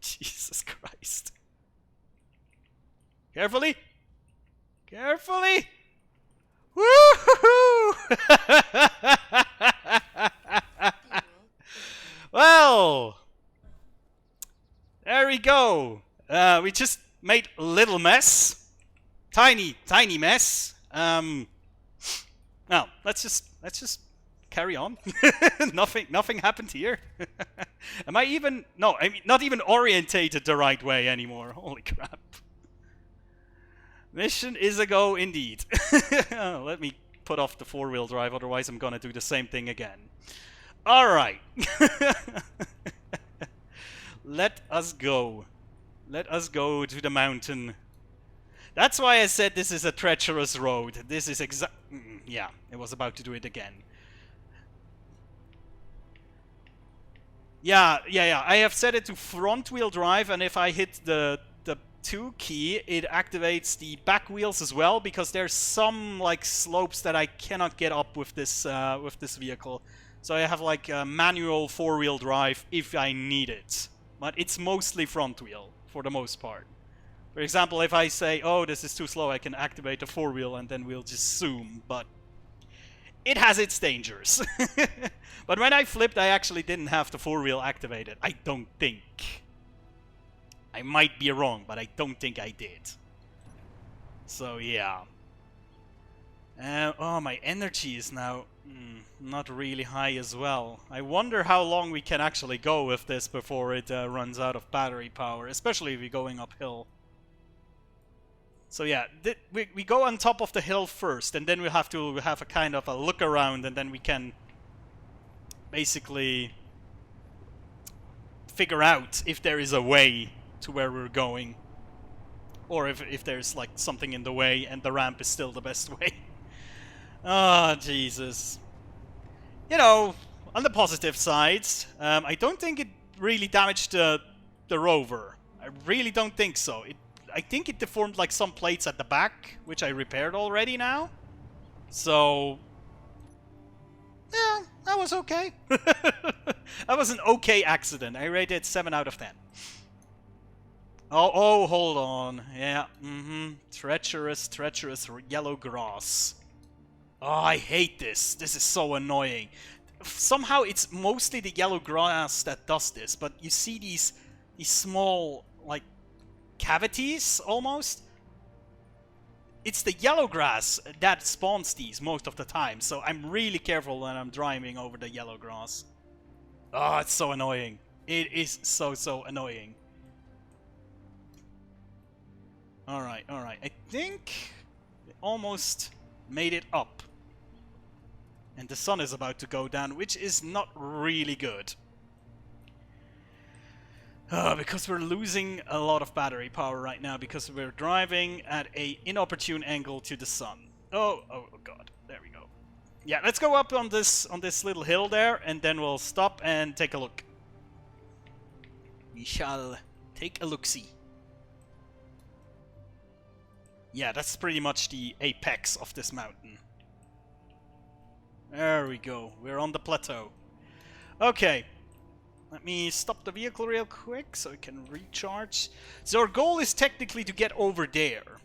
Jesus Christ. Carefully! Carefully! Woo-hoo-hoo! Well, there we go. We just made a little mess. Tiny mess. Now, let's just carry on. Nothing happened here. Am I even... No, I mean, not even orientated the right way anymore. Holy crap. Mission is a go indeed. Let me put off the four-wheel drive, otherwise I'm gonna do the same thing again. Alright. Let us go. Let us go to the mountain. That's why I said this is a treacherous road. This is yeah, it was about to do it again. Yeah. I have set it to front-wheel drive, and if I hit the 2 key, it activates the back wheels as well, because there's some like slopes that I cannot get up with this vehicle. So I have like a manual four-wheel drive if I need it, but it's mostly front wheel for the most part. For example, if I say, oh, this is too slow, I can activate the four-wheel and then we'll just zoom, but it has its dangers. But when I flipped, I actually didn't have the four-wheel activated. I don't think. I might be wrong, but I don't think I did. So, yeah. Oh, my energy is now not really high as well. I wonder how long we can actually go with this before it runs out of battery power, especially if we're going uphill. So yeah, we go on top of the hill first, and then we have to have a kind of a look around, and then we can basically figure out if there is a way to where we're going. Or if there's like something in the way and the ramp is still the best way. Ah, Jesus. You know, on the positive side, I don't think it really damaged the rover. I really don't think so. I think it deformed like some plates at the back, which I repaired already now. So, yeah, that was okay. That was an okay accident. I rated it 7 out of 10. Oh, hold on. Yeah, treacherous yellow grass. Oh, I hate this. This is so annoying. Somehow it's mostly the yellow grass that does this, but you see these small, like, cavities, almost? It's the yellow grass that spawns these most of the time, so I'm really careful when I'm driving over the yellow grass. Oh, it's so annoying. It is so annoying. Alright. I think we almost made it up. And the sun is about to go down, which is not really good. Because we're losing a lot of battery power right now, because we're driving at an inopportune angle to the sun. Oh god, there we go. Yeah, let's go up on this little hill there, and then we'll stop and take a look. We shall take a look-see. Yeah, that's pretty much the apex of this mountain. There we go. We're on the plateau. Okay. Let me stop the vehicle real quick so it can recharge. So our goal is technically to get over there.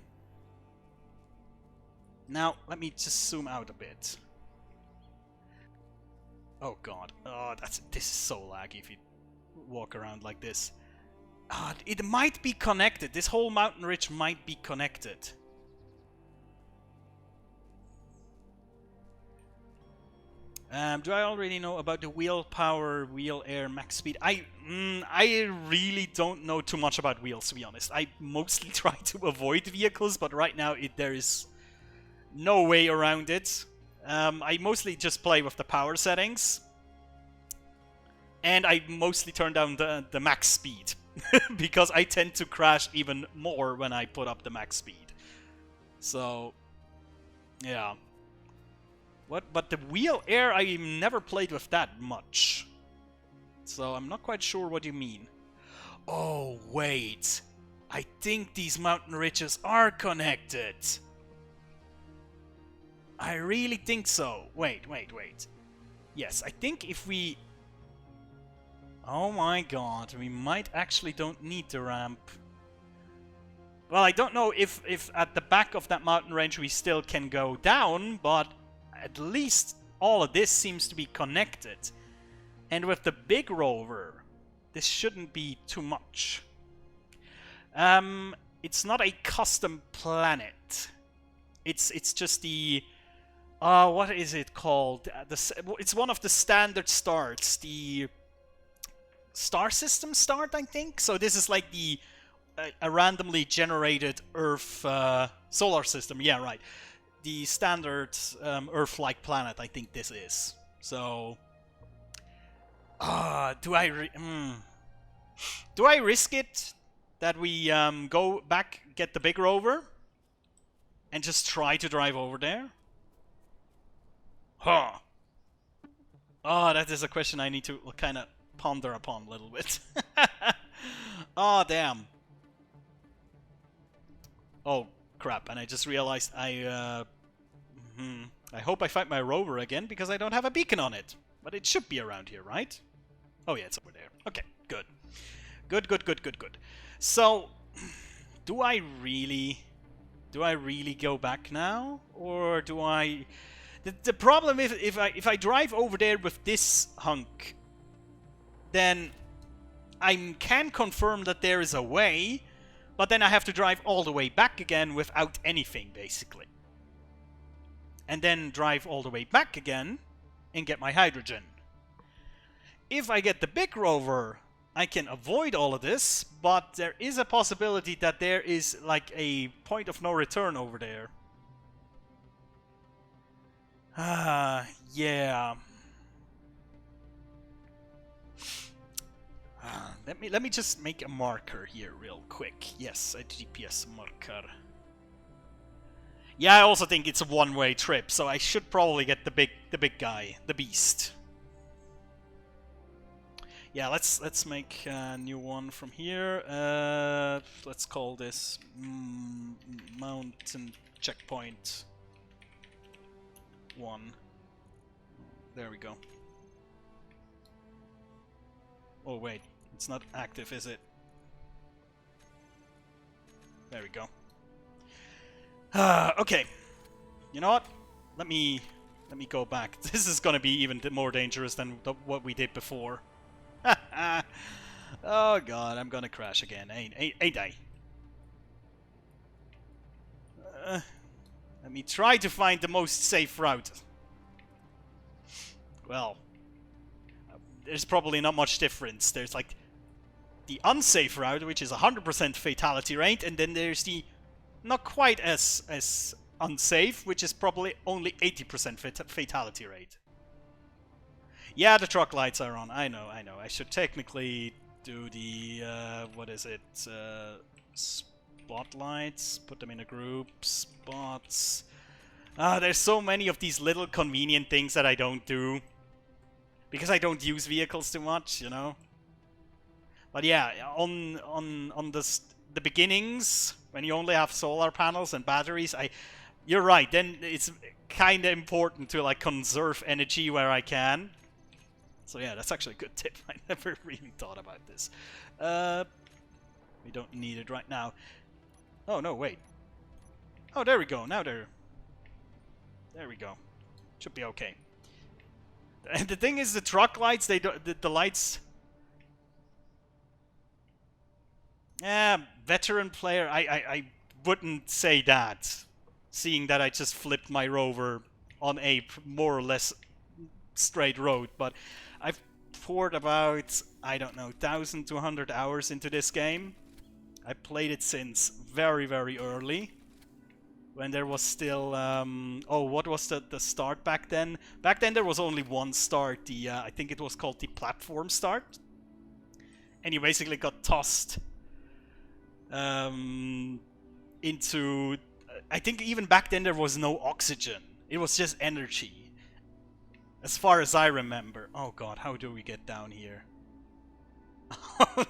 Now, let me just zoom out a bit. Oh god. Oh, this is so laggy if you walk around like this. It might be connected. This whole mountain ridge might be connected. Do I already know about the wheel power, wheel air, max speed? I really don't know too much about wheels, to be honest. I mostly try to avoid vehicles, but right now there is no way around it. I mostly just play with the power settings. And I mostly turn down the max speed. Because I tend to crash even more when I put up the max speed. So, yeah. But the wheel air, I never played with that much. So I'm not quite sure what you mean. Oh, wait. I think these mountain ridges are connected. I really think so. Wait. Yes, I think if we... Oh my god, we might actually don't need the ramp. Well, I don't know if at the back of that mountain range we still can go down, but at least all of this seems to be connected. And with the big rover, this shouldn't be too much. It's not a custom planet. It's just the... what is it called? It's one of the standard starts. The... Star system start, I think. So this is like the a randomly generated Earth solar system. Yeah, right. The standard Earth-like planet, I think this is. So, do I risk it that we go back, get the big rover, and just try to drive over there? Huh. Oh, that is a question I need to kind of ponder upon a little bit. Oh, damn. Oh, crap. And I just realized I hope I find my rover again, because I don't have a beacon on it. But it should be around here, right? Oh, yeah, it's over there. Okay, good. Good. So, do I really go back now? Or do I... The problem is, if I drive over there with this hunk, then I can confirm that there is a way, but then I have to drive all the way back again without anything, basically. And then drive all the way back again and get my hydrogen. If I get the big rover, I can avoid all of this, but there is a possibility that there is like a point of no return over there. Yeah. Let me just make a marker here real quick. Yes, a GPS marker. Yeah, I also think it's a one-way trip, so I should probably get the big guy, the beast. Yeah, let's make a new one from here. Let's call this mountain checkpoint 1. There we go. Oh wait, it's not active, is it? There we go. Okay. You know what? Let me go back. This is gonna be even more dangerous than what we did before. Oh god, I'm gonna crash again, ain't I? Let me try to find the most safe route. Well, there's probably not much difference. There's like the unsafe route, which is 100% fatality rate, and then there's the not quite as unsafe, which is probably only 80% fatality rate. Yeah, the truck lights are on. I know. I should technically do the what is it? Spotlights. Put them in a group. Spots. There's so many of these little convenient things that I don't do because I don't use vehicles too much, you know. But yeah, on the beginnings, when you only have solar panels and batteries, you're right. Then it's kind of important to like conserve energy where I can. So yeah, that's actually a good tip. I never really thought about this. We don't need it right now. Oh no, wait. Oh, there we go. Now there we go. Should be okay. And the thing is, the truck lights, they don't. The lights. Yeah, veteran player. I wouldn't say that, seeing that I just flipped my rover on a more or less straight road, but I've poured about, I don't know, 1,200 hours into this game. I played it since very, very early, when there was still, oh, what was the start back then? Back then there was only one start, I think it was called the platform start, and you basically got tossed into, I think even back then there was no oxygen, it was just energy. As far as I remember. Oh god, how do we get down here?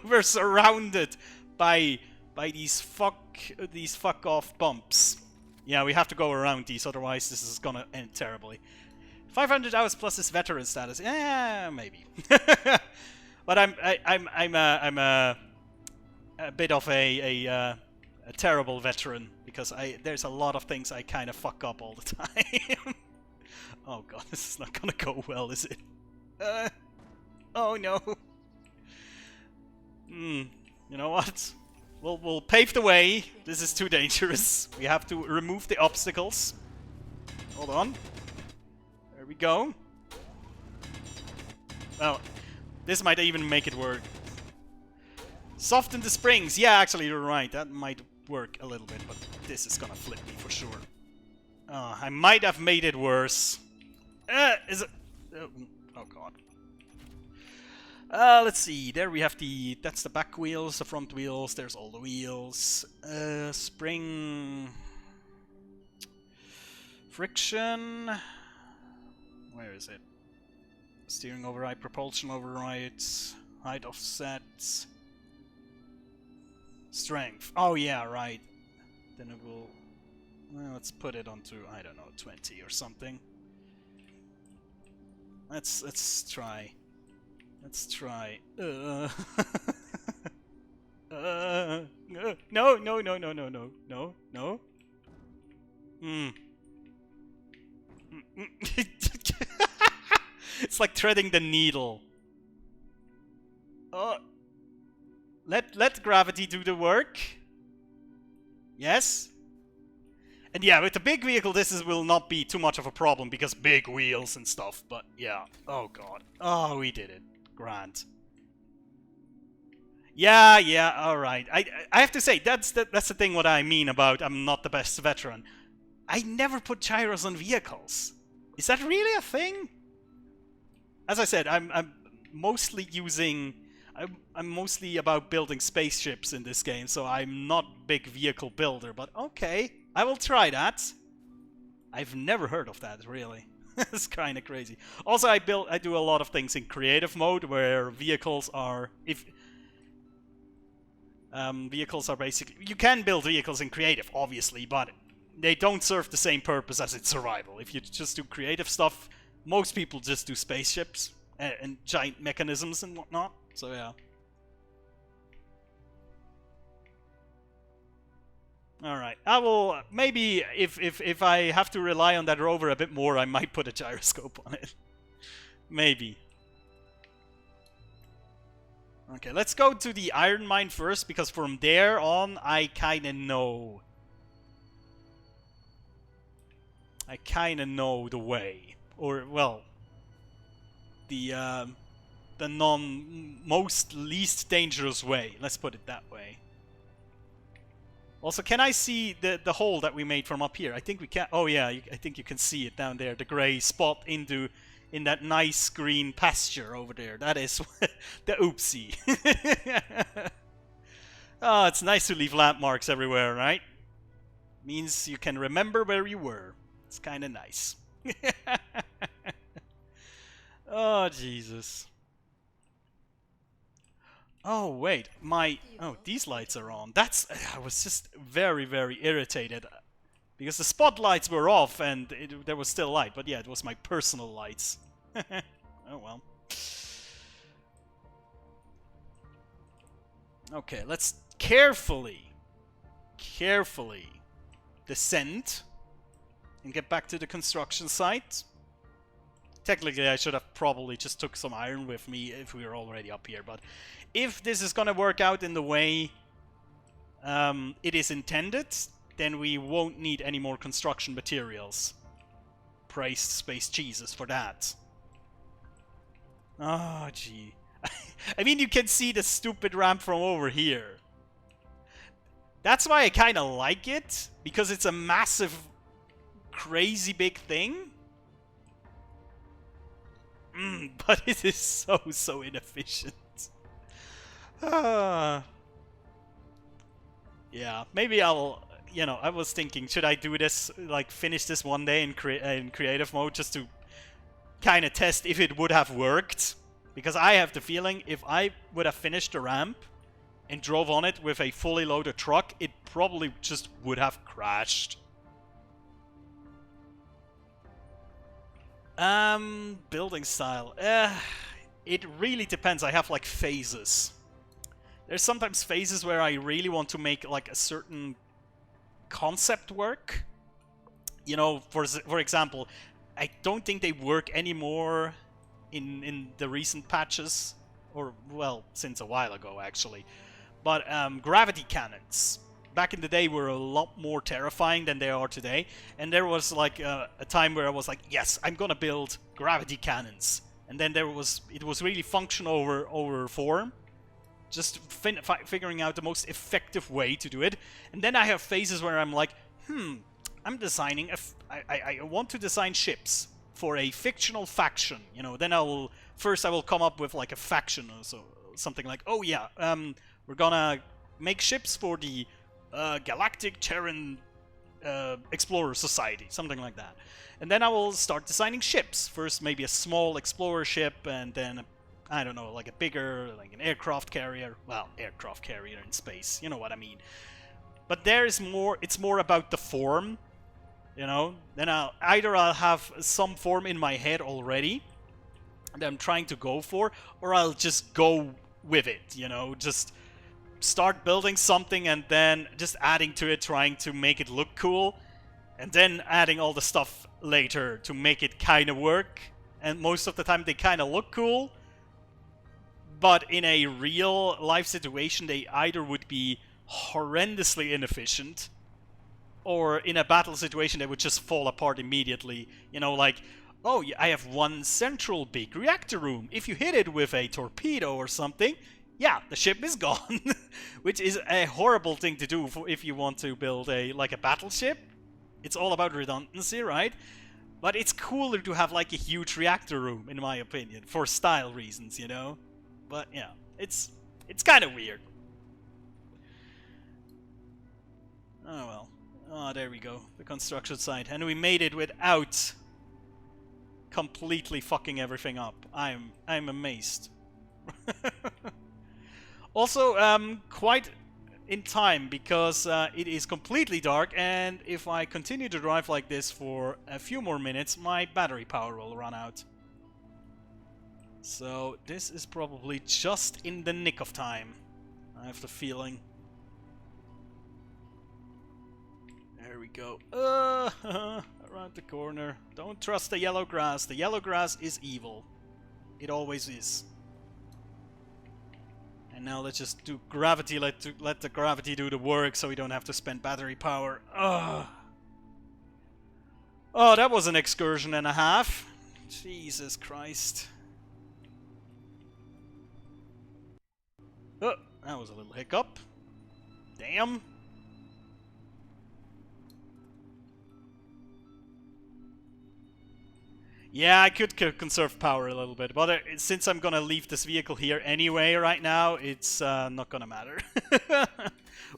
We're surrounded by these fuck off bumps. Yeah, we have to go around these, otherwise this is gonna end terribly. 500 hours plus this veteran status. Yeah, maybe. But I'm a bit of a terrible veteran because there's a lot of things I kind of fuck up all the time. Oh god, this is not gonna go well, is it? Oh no. You know what? We'll pave the way. This is too dangerous. We have to remove the obstacles. Hold on. There we go. Well, this might even make it work. Soften the springs. Yeah, actually, you're right. That might work a little bit, but this is gonna flip me for sure. I might have made it worse. Is it? Oh god. Let's see. There we have that's the back wheels, the front wheels. There's all the wheels. Spring. Friction. Where is it? Steering override, propulsion override, height offset. Strength. Oh yeah, right. Then it will. Well, let's put it onto, I don't know, 20 or something. Let's try. Let's try. No. It's like threading the needle. Let gravity do the work. Yes. And yeah, with the big vehicle, will not be too much of a problem because big wheels and stuff. But yeah, oh god, oh we did it, grand. Yeah, all right. I have to say that's the thing. What I mean about I'm not the best veteran. I never put gyros on vehicles. Is that really a thing? As I said, I'm mostly using I'm mostly about building spaceships in this game, so I'm not big vehicle builder, but okay, I will try that. I've never heard of that, really. It's kind of crazy. Also, I do a lot of things in creative mode, where vehicles are... vehicles are basically... You can build vehicles in creative, obviously, but they don't serve the same purpose as in survival. If you just do creative stuff, most people just do spaceships and giant mechanisms and whatnot. So yeah. Alright, I will... Maybe if I have to rely on that rover a bit more, I might put a gyroscope on it. Maybe. Okay, let's go to the iron mine first, because from there on, I kinda know. I kinda know the way. Or, well... The most least dangerous way. Let's put it that way. Also, can I see the hole that we made from up here? I think we can. Oh yeah, I think you can see it down there. The grey spot in that nice green pasture over there. That is the oopsie. Oh, it's nice to leave landmarks everywhere, right? Means you can remember where you were. It's kind of nice. Oh, Jesus. Oh, wait, oh, these lights are on. I was just very, very irritated. Because the spotlights were off and there was still light. But yeah, it was my personal lights. Oh, well. Okay, let's carefully descend and get back to the construction site. Technically, I should have probably just took some iron with me if we were already up here, but if this is gonna work out in the way it is intended, then we won't need any more construction materials. Praise Space Jesus for that. Oh, gee. I mean, you can see the stupid ramp from over here. That's why I kinda like it, because it's a massive, crazy big thing. But it is so inefficient. Yeah, maybe I'll... You know, I was thinking, should I do this, like, finish this one day in creative mode just to kind of test if it would have worked? Because I have the feeling if I would have finished the ramp and drove on it with a fully loaded truck, it probably just would have crashed. Building style. It really depends. I have like phases. There's sometimes phases where I really want to make like a certain concept work. You know, for example, I don't think they work anymore in the recent patches, or well, since a while ago actually. But gravity cannons. Back in the day were a lot more terrifying than they are today, and there was like a time where I was like, yes, I'm gonna build gravity cannons, and then it was really function over form, just figuring out the most effective way to do it. And then I have phases where I'm like, I'm designing I want to design ships for a fictional faction, you know. Then I will come up with like a faction or so, something like, oh yeah, we're gonna make ships for the Galactic Terran Explorer Society, something like that. And then I will start designing ships. First maybe a small explorer ship, and then, I don't know, like a bigger, like an aircraft carrier. Well, aircraft carrier in space, you know what I mean. But it's more about the form, you know. Then I'll have some form in my head already that I'm trying to go for, or I'll just go with it, you know, just start building something and then just adding to it, trying to make it look cool, and then adding all the stuff later to make it kind of work. And most of the time they kind of look cool, but in a real life situation they either would be horrendously inefficient, or in a battle situation they would just fall apart immediately. You know, like, oh, I have one central big reactor room. If you hit it with a torpedo or something, yeah, the ship is gone. Which is a horrible thing to do if you want to build a battleship. It's all about redundancy, right? But it's cooler to have like a huge reactor room, in my opinion, for style reasons, you know? But yeah, It's kind of weird. Oh well. Oh, there we go. The construction site. And we made it without completely fucking everything up. I'm amazed. Also, quite in time, because it is completely dark, and if I continue to drive like this for a few more minutes, my battery power will run out. So this is probably just in the nick of time, I have the feeling. There we go. Around the corner. Don't trust the yellow grass. The yellow grass is evil. It always is. And now let's just do gravity. Let the gravity do the work, so we don't have to spend battery power. Ugh. Oh, that was an excursion and a half. Jesus Christ. Oh, that was a little hiccup. Damn. Yeah, I could conserve power a little bit, but since I'm gonna leave this vehicle here anyway right now, it's not gonna matter.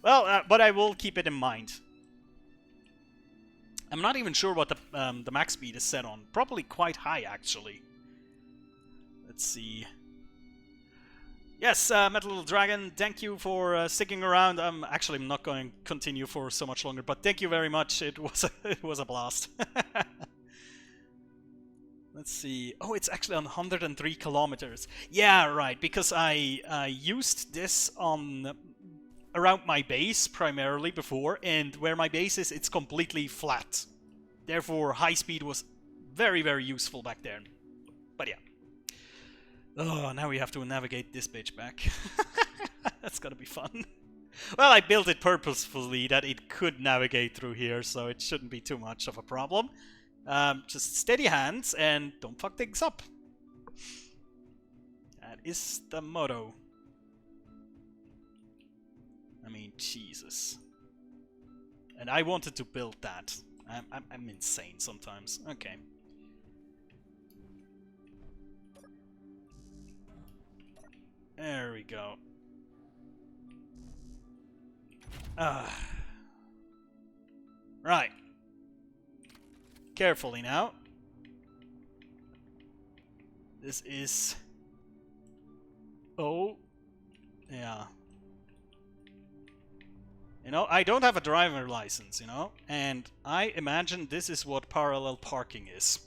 Well, but I will keep it in mind. I'm not even sure what the max speed is set on. Probably quite high, actually. Let's see. Yes, Metal Little Dragon, thank you for sticking around. Actually, I'm not going to continue for so much longer, but thank you very much. It was a blast. Let's see. Oh, it's actually on 103 kilometers. Yeah, right, because I used this on around my base primarily before, and where my base is, it's completely flat. Therefore, high speed was very, very useful back there. But yeah. Oh, now we have to navigate this bitch back. That's gonna be fun. Well, I built it purposefully that it could navigate through here, so it shouldn't be too much of a problem. Just steady hands and don't fuck things up. That is the motto. I mean, Jesus. And I wanted to build that. I'm insane sometimes. Okay. There we go. Right. Carefully now. This is... Oh. Yeah. You know, I don't have a driver license, you know? And I imagine this is what parallel parking is.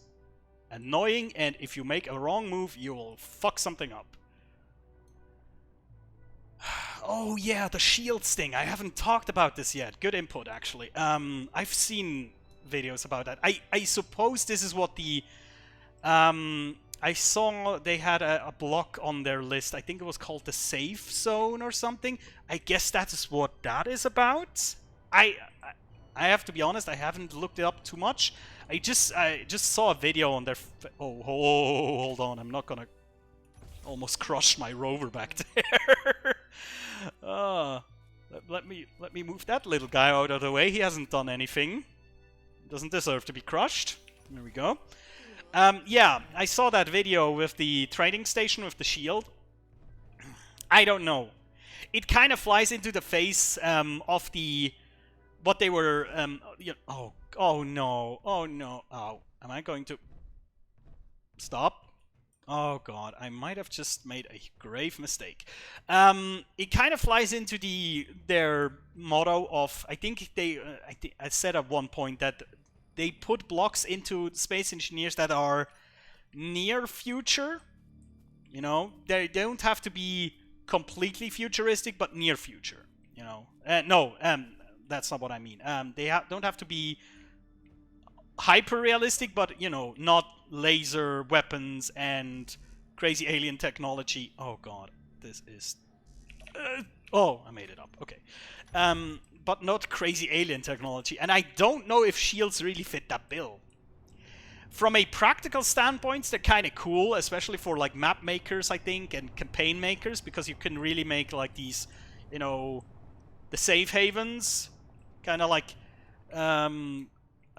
Annoying, and if you make a wrong move, you will fuck something up. Oh yeah, the shields thing. I haven't talked about this yet. Good input, actually. I've seen videos about that. I suppose this is what the... I saw they had a block on their list. I think it was called the safe zone or something. I guess that is what that is about. I have to be honest, I haven't looked it up too much. I just saw a video on their... Oh, hold on. I'm not gonna... Almost crushed my rover back there. Let me move that little guy out of the way. He hasn't done anything. Doesn't deserve to be crushed. There we go. Yeah, I saw that video with the trading station with the shield. I don't know. It kind of flies into the face of the... What they were... you know, oh no. Oh no. Oh, am I going to... Stop? Oh god, I might have just made a grave mistake. It kind of flies into their motto of... I think they... I said at one point that they put blocks into Space Engineers that are near future. You know, they don't have to be completely futuristic, but near future. You know, no, that's not what I mean. They don't have to be hyper realistic, but you know, not laser weapons and crazy alien technology. Oh god, this is... oh, I made it up. Okay. But not crazy alien technology. And I don't know if shields really fit that bill. From a practical standpoint, they're kind of cool, especially for like map makers, I think, and campaign makers, because you can really make like these, you know, the safe havens, kind of like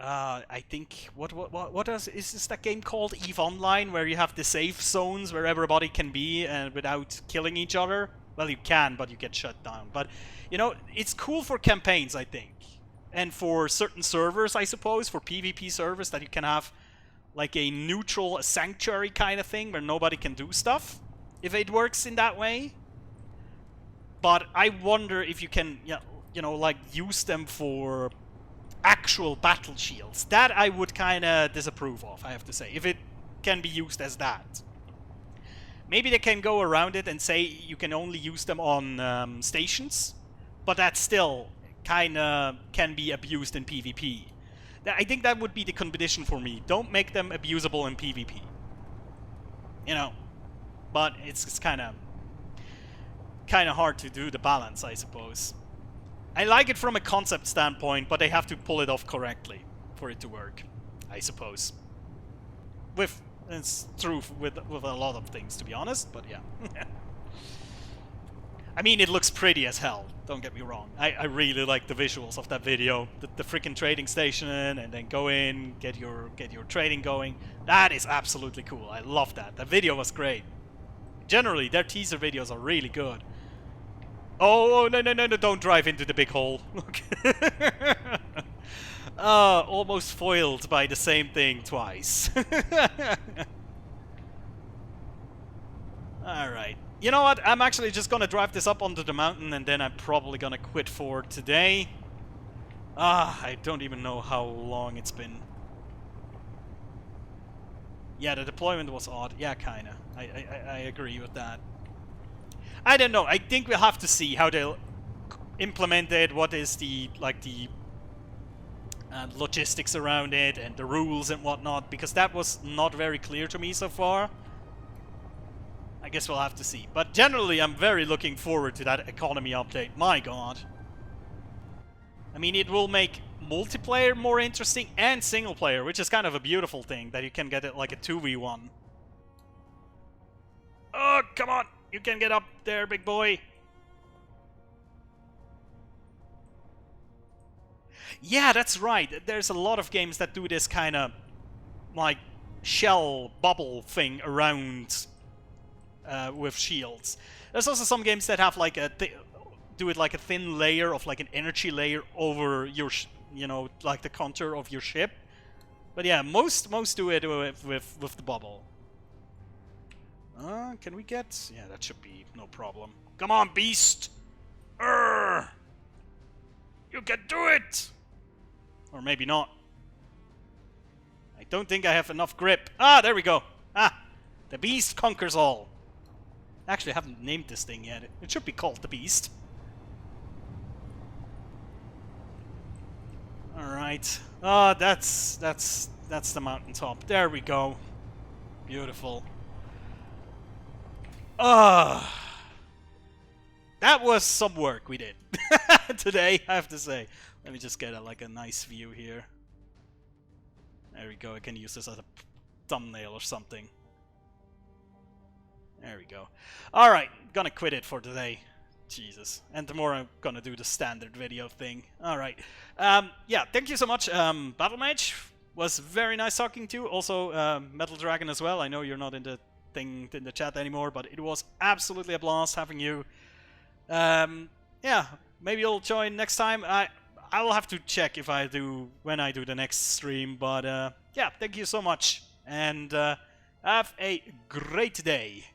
I think what is this that game called? EVE Online, where you have the safe zones where everybody can be without killing each other. Well, you can, but you get shut down. But you know, it's cool for campaigns, I think, and for certain servers, I suppose, for PvP servers that you can have like a neutral sanctuary kind of thing where nobody can do stuff, if it works in that way. But I wonder if you can, you know, like use them for actual battle shields. That I would kind of disapprove of, I have to say, if it can be used as that. Maybe they can go around it and say you can only use them on stations, but that still kind of can be abused in PvP. I think that would be the condition for me. Don't make them abusable in PvP. You know, but it's kind of hard to do the balance, I suppose. I like it from a concept standpoint, but they have to pull it off correctly for it to work, I suppose. It's true with a lot of things, to be honest, but yeah. I mean, it looks pretty as hell, don't get me wrong. I really like the visuals of that video. The freaking trading station, and then go in, get your trading going. That is absolutely cool. I love that. That video was great. Generally, their teaser videos are really good. Oh, no, don't drive into the big hole. Almost foiled by the same thing twice. Alright. You know what? I'm actually just gonna drive this up onto the mountain, and then I'm probably gonna quit for today. I don't even know how long it's been. Yeah, the deployment was odd. Yeah, kinda. I agree with that. I don't know. I think we'll have to see how they'll implement it. What is the logistics around it and the rules and whatnot, because that was not very clear to me so far. I guess we'll have to see. But generally, I'm very looking forward to that economy update. My god. I mean, it will make multiplayer more interesting and single player, which is kind of a beautiful thing, that you can get it like a 2v1. Oh, come on! You can get up there, big boy! Yeah, that's right. There's a lot of games that do this kind of like shell bubble thing around with shields. There's also some games that have like do it like a thin layer of like an energy layer over your you know, like the contour of your ship. But yeah, most do it with the bubble. Can we get? Yeah, that should be no problem. Come on, beast! Urgh! You can do it! Or maybe not. I don't think I have enough grip. Ah, there we go. Ah, the beast conquers all. Actually, I haven't named this thing yet. It should be called the beast. All right. Ah, that's the mountaintop. There we go. Beautiful. That was some work we did today, I have to say. Let me just get like a nice view here. There we go. I can use this as a thumbnail or something. There we go. Alright, gonna quit it for today. Jesus. And tomorrow I'm gonna do the standard video thing. Alright. Yeah, thank you so much. Battle Mage was very nice talking to you. Also, Metal Dragon as well. I know you're not in the thing in the chat anymore, but it was absolutely a blast having you. Yeah, maybe you'll join next time. I will have to check if I do when I do the next stream, but yeah, thank you so much, and have a great day.